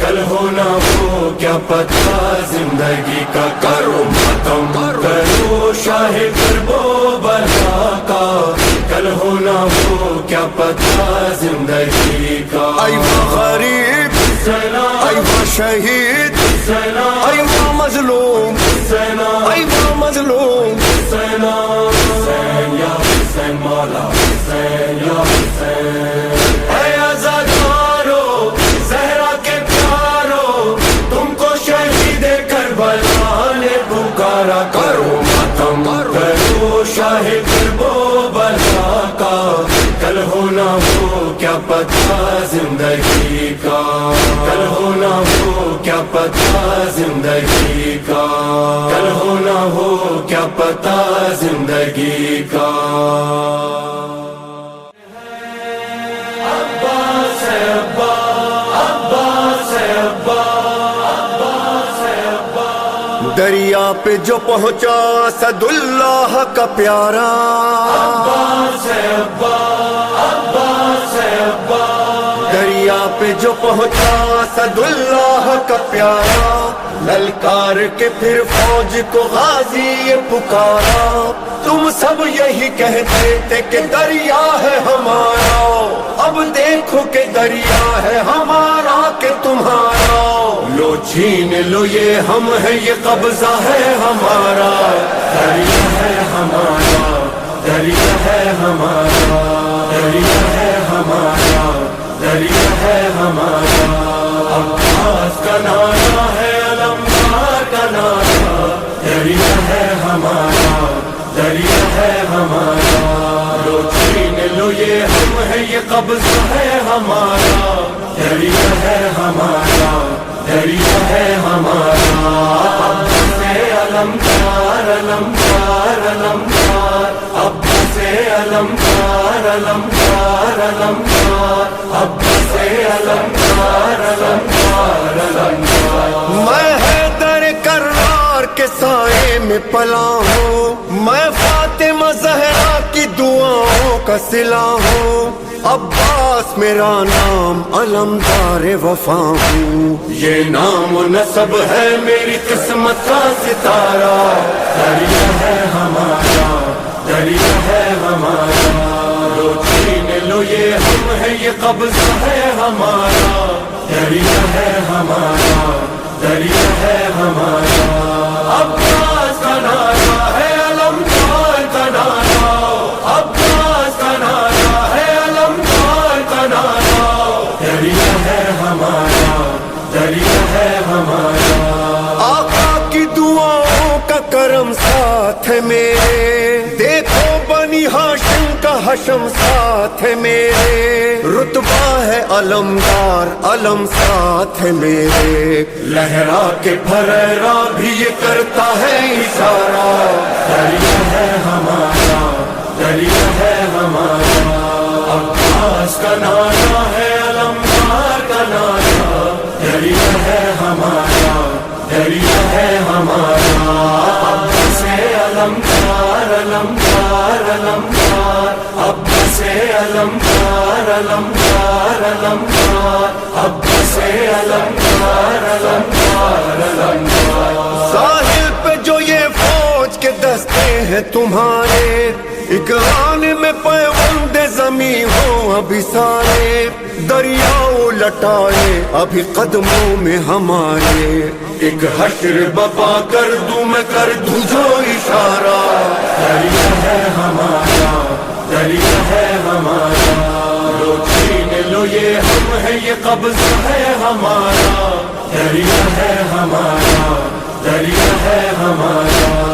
کل ہونا ہو کیا پتہ زندگی کا کرو ماتم کرو شاہ کرب و بلا کا کل ہونا ہو کیا پتہ زندگی کا ایوہ غریب ایوہ شہید ایوہ مظلوم ایوہ مظلوم حسین یا حسین مولا حسین یا حسین اے آزادارو زندگی کا، کل ہو نہ ہو کیا پتا زندگی کا. عباس ہے ابا، عباس ہے ابا، عباس ہے ابا. دریا پہ جو پہنچا اسد اللہ کا پیارا، عباس ہے ابا، عباس ہے ابا. دریا پہ جو پہنچا اسد اللہ کا پیارا، للکار کے پھر فوج کو غازی یہ پکارا. تم سب یہی کہتے تھے کہ دریا ہے ہمارا، اب دیکھو کہ دریا ہے ہمارا کہ تمہارا. لو چھین لو یہ ہم ہے، یہ قبضہ ہے ہمارا. دریا ہے ہمارا، دریا ہے ہمارا، دریا ہے ہمارا، دریا ہے ہمارا. عباس کا نعرہ ہے، علمدار کا نعرہ. دریا ہے ہمارا، دریا ہے ہمارا. لو چھین لو یہ ہم ہے، یہ قبضہ ہے ہمارا. دریا ہے ہمارا، دریا ہے ہمارا. عباس علمدار، علمدار، علمدار. عباس علمدار، علمدار، علمدار. عباس علمدار، علمدار، علمدار. میں حیدر کرار کے سائے میں پلا ہوں، میں فاطمہ زہرا کی دعاؤں کا صلہ ہوں. عباس میرا نام، علمدار وفا ہوں. یہ نام و نسب ہے میری قسمت کا ستارہ. دریا ہے ہمارا، دریا ہے ہمارا. لو چھین لو یہ ہم ہے، یہ قبضہ ہے ہمارا. دریا ہے ہمارا، دریا ہے ہمارا. عباس کا نعرہ ہے، علمدار کا نعرہ. عباس کا نعرہ ہے، علمدار کا نعرہ. دریا ہے ہمارا، دریا ہے ہمارا. آقا کی دعاؤں کا کرم ساتھ ہے میرے، دیکھو بنی ہاشم کا حشم ساتھ ہے میرے. رتبہ ہے علمدار، علم ساتھ ہے میرے. لہرا کے پھریرا بھی یہ کرتا ہے اشارہ. دریا ہے ہمارا، دریا ہے ہمارا. عباس کا نعرہ ہے، علمدار کا نعرہ. دریا ہے ہمارا، دریا ہے ہمارا. عباس علمدار، علمدار، علمدار. عباس علمدار، علمدار، علمدار. عباس علمدار، علمدار، علمدار. ساحل پہ جو یہ فوج کے دستے ہیں تمہارے، اقران میں پیوند زمین ہو ابھی سارے. دریاؤ لٹائے ابھی قدموں میں ہمارے. ایک حشر بپا کر دوں میں، کر دوں جو اشارہ. دریا ہے ہمارا، دریا ہے ہمارا. لو چھین لو یہ ہم ہے، یہ قبضہ ہے ہمارا. دریا ہے ہمارا، دریا ہے ہمارا.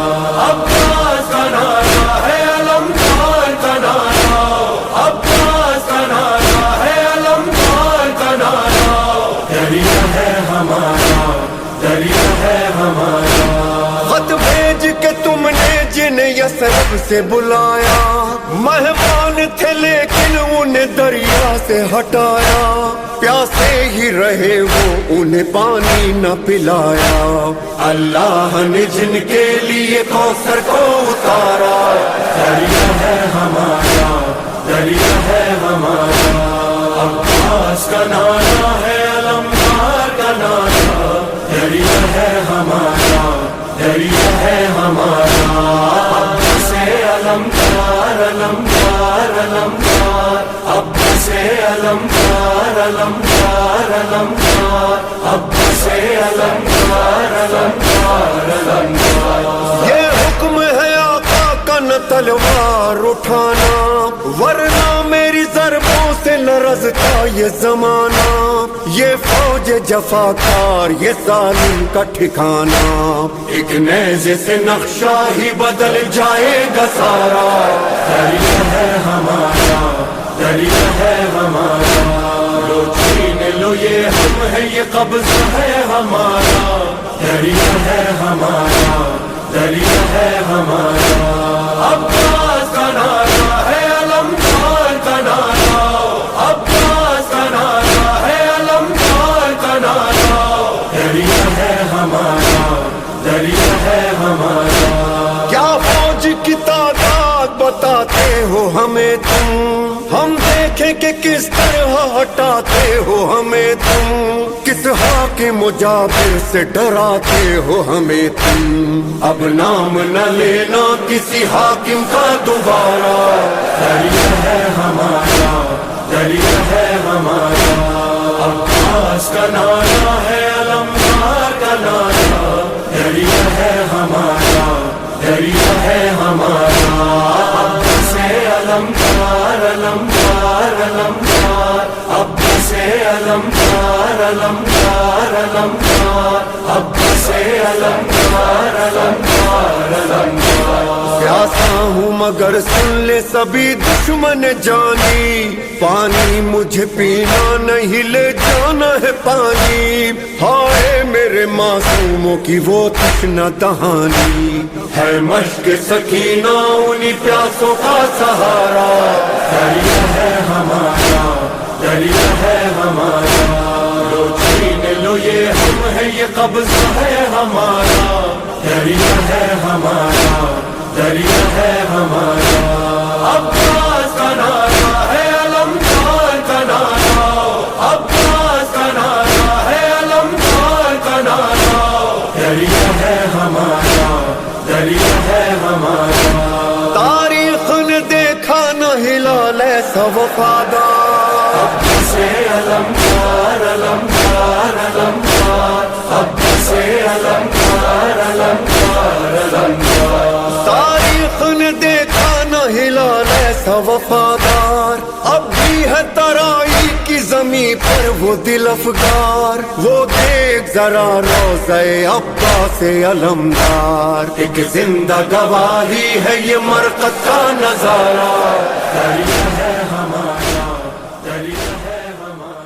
عباس کا نعرہ ہے، علمدار کا نعرہ. عباس کا نعرہ ہے، علمدار کا نعرہ. دریا ہے ہمارا، دریا ہے ہمارا. خط بھیج کے تم نے جنہیں یثرب سے بلایا، مہمان تھے لیکن انہیں دریا سے ہٹایا. پیاسے ہی رہے وہ انہیں پانی نہ پلایا. اللہ نے جن کے لیے کوثر کو اتارا. دریا ہے ہمارا، دریا ہے ہمارا. عباس کا نعرہ ہے، علمدار کا نعرہ. دریا ہے ہمارا، دریا ہے ہمارا. عباس علمدار، علمدار، علمدار. عباس علمدار، علمدار، علمدار. عباس علمدار، علمدار، علمدار. یہ حکم ہے آقا کا نہ تلوار اٹھانا، ورنہ میری ضربوں سے لرزتا یہ زمانہ. یہ فوج جفاکار، یہ ظالم کا ٹھکانہ. ایک نیزے سے نقشہ ہی بدل جائے گا سارا. دریا ہے ہمارا، دریا ہے ہمارا. لو چھین لو یہ ہم ہے یہ قبضہ ہے ہمارا دریا ہے ہمارا دریا ہے ہمارا عباس کا نعرہ ہے علمدار کا نعرہ عباس کا نعرہ ہے علمدار کا نعرہ دریا ہے ہمارا دریا ہے ہمارا کیا فوج کی تعداد بتاتے ہو ہمیں تم ہم دیکھیں کہ کس طرح ہٹاتے ہو ہمیں تم کس حاکم مجابر سے ڈراتے ہو ہمیں تم اب نام نہ لینا کسی حاکم کا دوبارہ دریا ہے ہمارا دریا ہے ہمارا عباس کا نعرہ ہے علمدار کا نعرہ دریا ہے ہمارا دریا ہے ہمارا عباس علمدار علمدار علمدار عباس علمدار علمدار علمدار عباس علمدار علمدار علمدار پیاسا ہوں مگر سن لے سبھی دشمن جانی پانی مجھے پینا نہیں لے جانا ہے پانی ہائے میرے معصوموں کی وہ تشنہ دہانی ہے مشق سکینہ انہی پیاسوں کا سہارا دریا ہے ہمارا دریا ہے ہمارا لو چھین لو یہ ہم ہے یہ قبضہ ہے ہمارا دریا ہے ہمارا دریا ہے ہمارا عباس کا نعرہ ہے علمدار کا نعرہ عباس کا نعرہ ہے علمدار کا نعرہ دریا ہے ہمارا دریا ہے ہمارا تاریخ نے دیکھا نہ ہلال ایسا وفادار عباس علمدار علمدار علمدار عباس علمدار علمدار علمدار تاریخ نے دیکھا نہ ہلال ایسا وفادار اب بھی ہے ترائی کی زمین پر وہ دل افگار وہ دیکھ ذرا روضہ عباس علمدار ایک زندہ گواہی ہے یہ مرقد کا نظارہ دریا ہے ہمارا دریا ہے ہمارا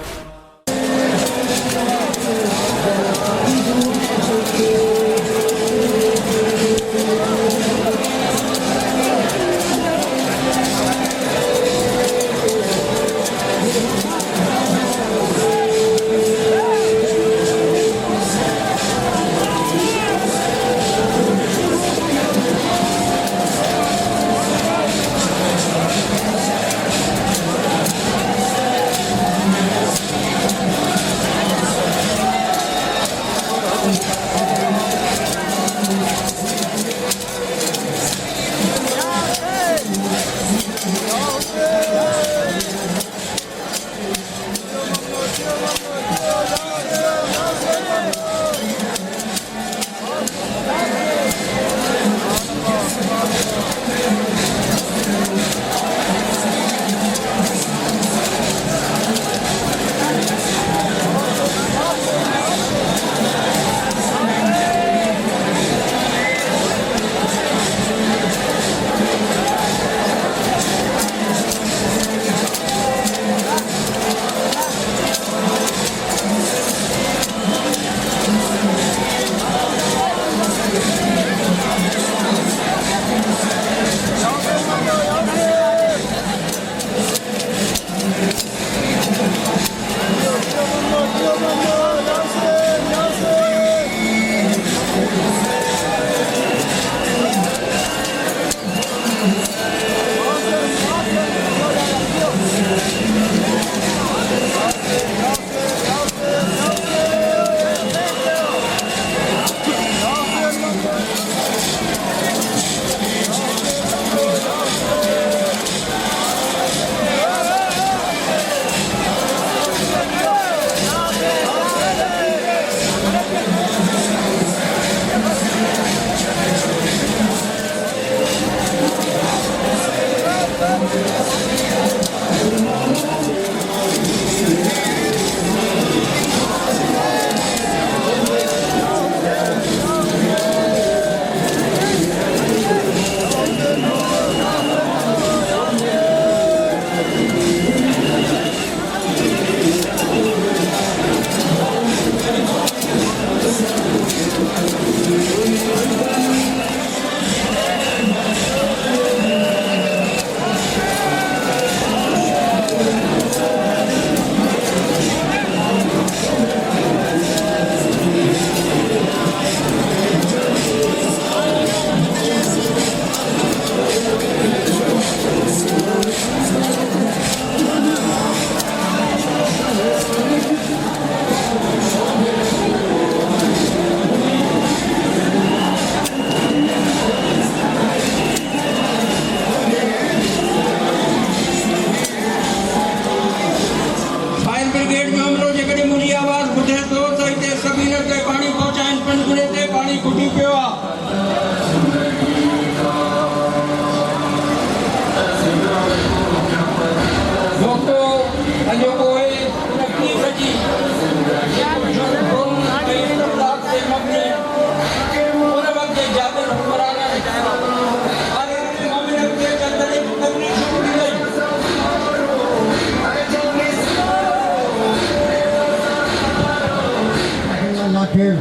داخل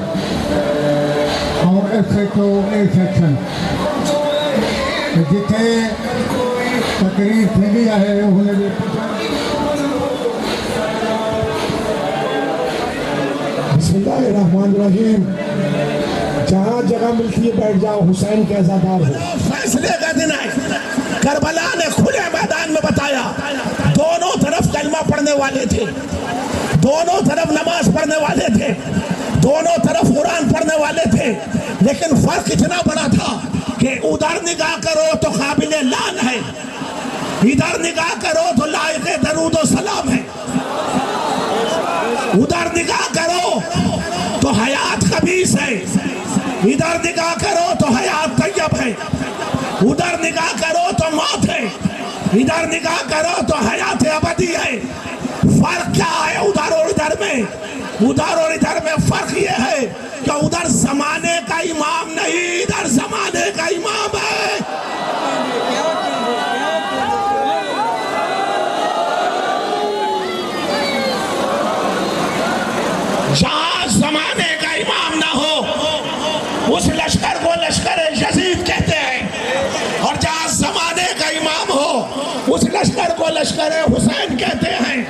اور SHO سیکشن جتنے تقریر تھی ہے انہیں بھی بسم اللہ الرحمن الرحیم. جہاں جگہ ملتی ہے بیٹھ جاؤ، حسین کے عزادار ہو. فیصلے کا دن ہے. کربلا نے کھلے میدان میں بتایا دونوں طرف کلمہ پڑھنے والے تھے، دونوں طرف نماز پڑھنے والے تھے، دونوں طرف قرآن پڑھنے والے تھے، لیکن فرق اتنا بڑا تھا کہ ادھر نگاہ کرو تو قابل لعن ہے، ادھر نگاہ کرو تو لائق درود و سلام ہے، ادھر نگاہ کرو تو حیات خبیث ہے، ادھر نگاہ کرو تو حیات طیب ہے، ادھر نگاہ کرو تو موت ہے، ادھر نگاہ کرو تو حیات ابدی ہے. فرق کیا ہے ادھر اور ادھر میں؟ ادھر اور ادھر میں فرق یہ ہے کہ ادھر زمانے کا امام نہیں، ادھر زمانے کا امام ہے. جہاں زمانے کا امام نہ ہو اس لشکر کو لشکر یزید کہتے ہیں، اور جہاں زمانے کا امام ہو اس لشکر کو لشکر حسین کہتے ہیں.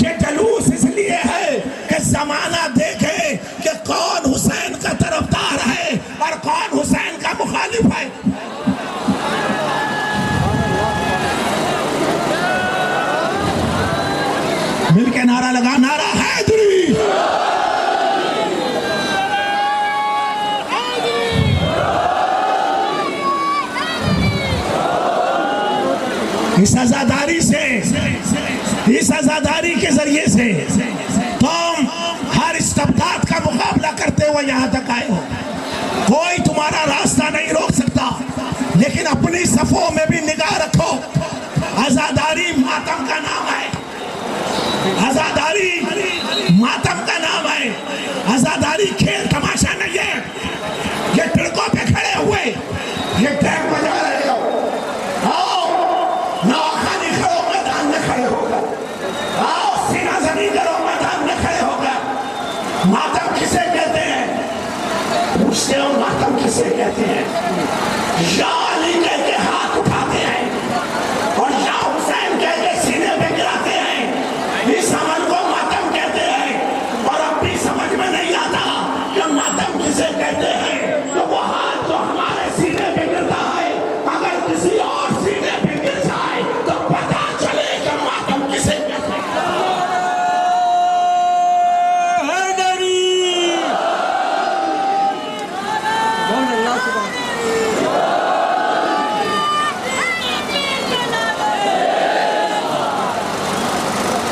یہ جلوس اس لیے ہے کہ زمانہ دیکھے کہ کون حسین کا طرفدار ہے اور کون حسین کا مخالف ہے. مل کے نعرہ لگا، نعرہ حیدری. اس عزاداری سے، اس عزاداری کے ذریعے سے تم ہر استبداد کا مقابلہ کرتے ہوئے یہاں تک آئے ہو. کوئی تمہارا راستہ نہیں روک سکتا، لیکن اپنی صفوں میں بھی نگاہ رکھو. عزاداری ماتم کا نام ہے، عزاداری ماتم کا نام ہے. عزاداری کھیل تماشا نہیں ہے. یہ ٹڑکوں پہ کھڑے ہوئے یہ ٹیک بجا رہے ہو، نواخانی کھڑو میدان میں کھڑے ہو گئے، آؤ سینہ زنی کرو میدان میں کھڑے ہو گئے. ماتم کسے کہتے ہیں؟ پوچھتے ہو ماتم کسے کہتے ہیں؟ یا علی کہہ کے ہاتھ اٹھاتے ہیں اور یا حسین کہہ کے سینے پہ گراتے ہیں. اس عمل کو ماتم کہتے ہیں. اور اب بھی سمجھ میں نہیں آتا کہ ماتم کسے کہتے ہیں. تو وہ ہاتھ جو ہمارے سینے پہ گرتا ہے اگر کسی اور سینے پہ گر جائے تو پتا چلے کہ ماتم کسے کہتے ہیں.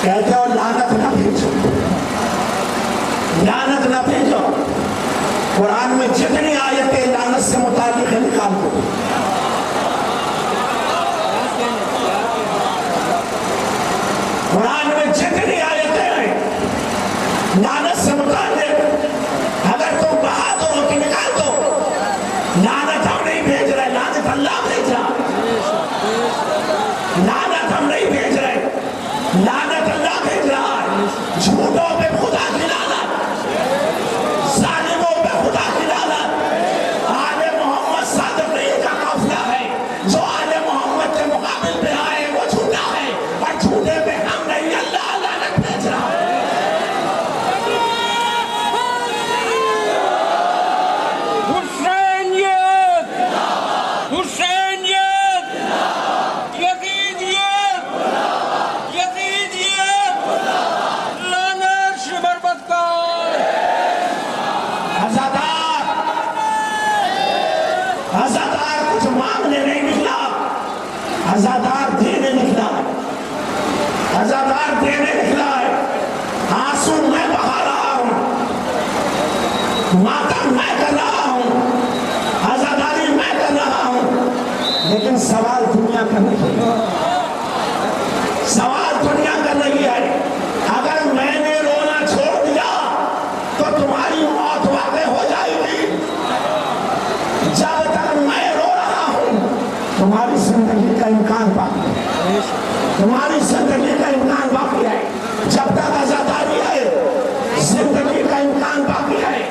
کہتے ہو لعنت نہ بھیجو، لعنت نہ بھیجو. قرآن میں جتنی آیتیں لعنت سے متعلق ہیں نکال دو. قرآن میں جتنی آیتیں ہیں لعنت سے متعلق، اگر تم بہادر ہو تو نکال دو. لعنت ہم نہیں بھیج رہے، لعنت اللہ بھیج رہا. لعنت ہم نہیں بھیج رہے، لعنت اللہ بھیج رہا ہے. جھوٹوں پہ خدا کی لعنت، ظالموں پہ خدا کی لعنت. آل محمد صادقین کا قافلہ ہے، جو آل محمد کے مقابل پہ آئے وہ جھوٹا ہے، اور جھوٹے پہ ہم نہیں، اللہ لعنت بھیج رہا ہے. حسینیت، حسینیت، یزیدیت، یزیدیت، لعنت بربدکار. عزادار، عزادار کچھ مانگنے نہیں نکلا، عزادار دینے نکلا، عزادار دینے نکلا ہے. آنسو میں بہا رہا ہوں، ماتم میں کر رہا ہوں، عزاداری میں کر رہا ہوں، لیکن سوال دنیا کا نہیں ہے. سوال دنیا کا نہیں ہے. اگر میں نے رونا چھوڑ دیا تو تمہاری موت واقع ہو جائے گی. جب تک میں رو رہا ہوں تمہاری زندگی کا امکان باقی ہے، تمہاری زندگی کا امکان باقی ہے. جب تک عزاداری ہے زندگی کا امکان باقی ہے.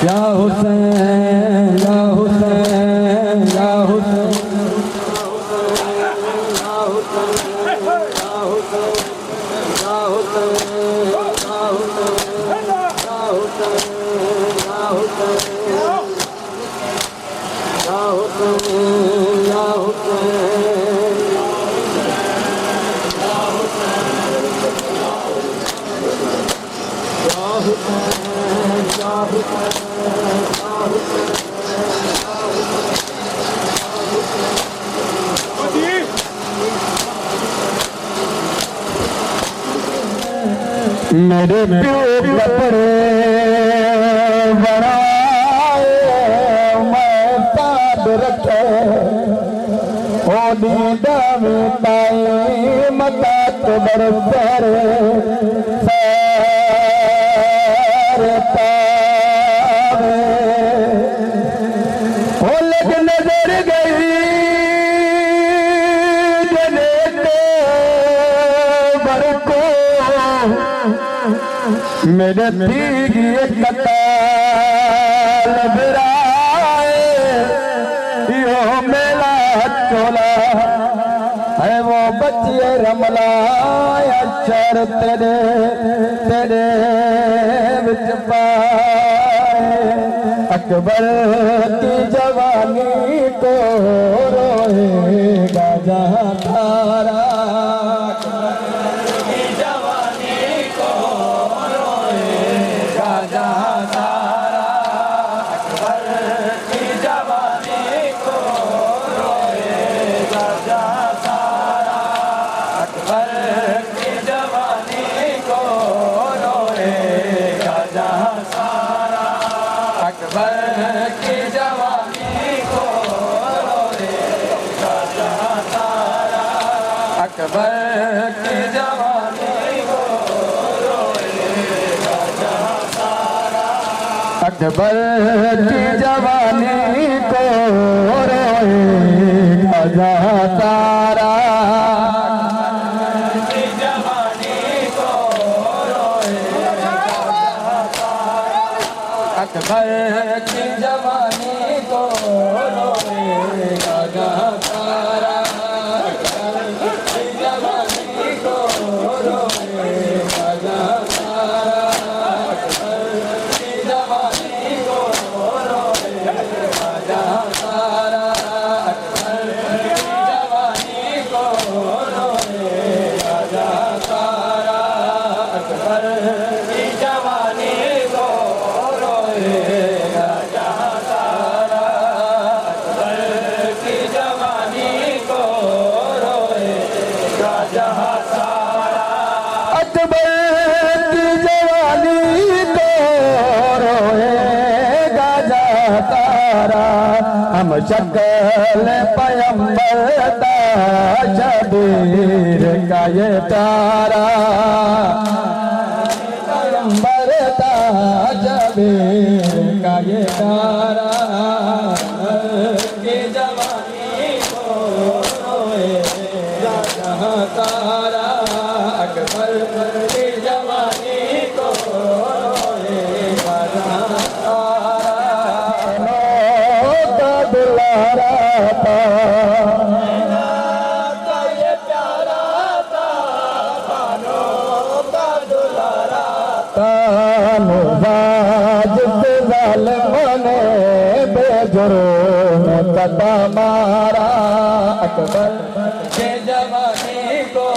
یا حسین یا حسین یا حسین میرے پیو کپڑے بنائے میں پاد رکھے او نیندہ میں تائی مدد برپر سار پاوے او لگ نظر گئی جنیتے برکو میرے تیگی قتال برائے یہ میلا چولا ہے وہ بچے رملہ اچھر تیرے وچ پائے اکبر کی جوانی کو روئے گا جہاں تھارا اکبر کی جوانی کو روئے گا جہاں تارا اکبر کی جوانی کو روئے گا جہاں تارا اکبر کی جوانی کو روئے گا جہاں تارا ہم شکل پیمبر دا شبیر کا یہ پیارا پیمبر دا شبیر کا یہ پیارا کی جوانی کو روئے گا جہاں تارا اکبر کی جوانی کو روئے گا جہاں تارا قطع مارا اکبر کے جوانی کو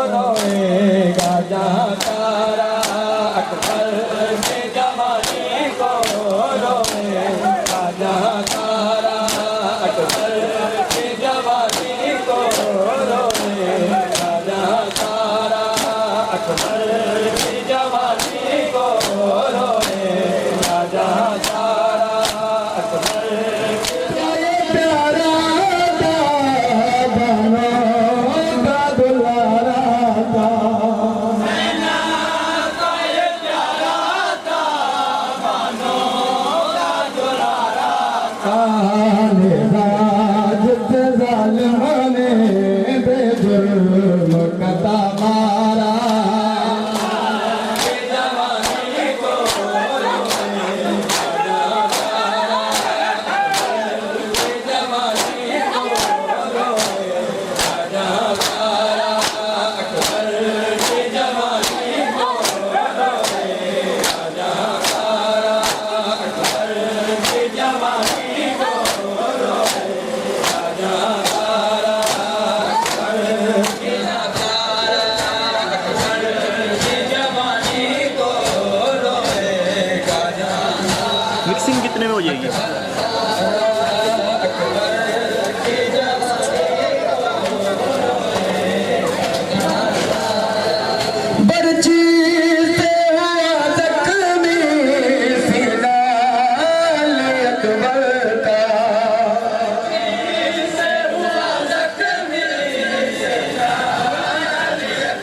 روئے گا جہاں تارا اکبر کے جوانی کو روئے گا جہاں تارا اکبر کے جوانی کو روئے گا جہاں تارا اکبر کی جوانی کو روئے گا جہاں تارا اکبر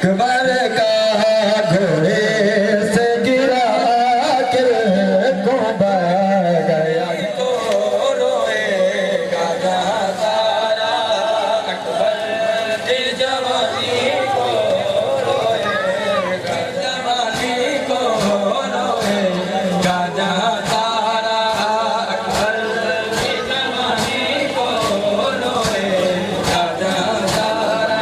اکبر کا گھوڑے سے گرا کے کو بہ گیا تو روئے گا جہاں سارا اکبر کی جوانی کو روئے گا جوانی کو روئے گا جہاں سارا اکبر کی جوانی کو روئے گا جہاں سارا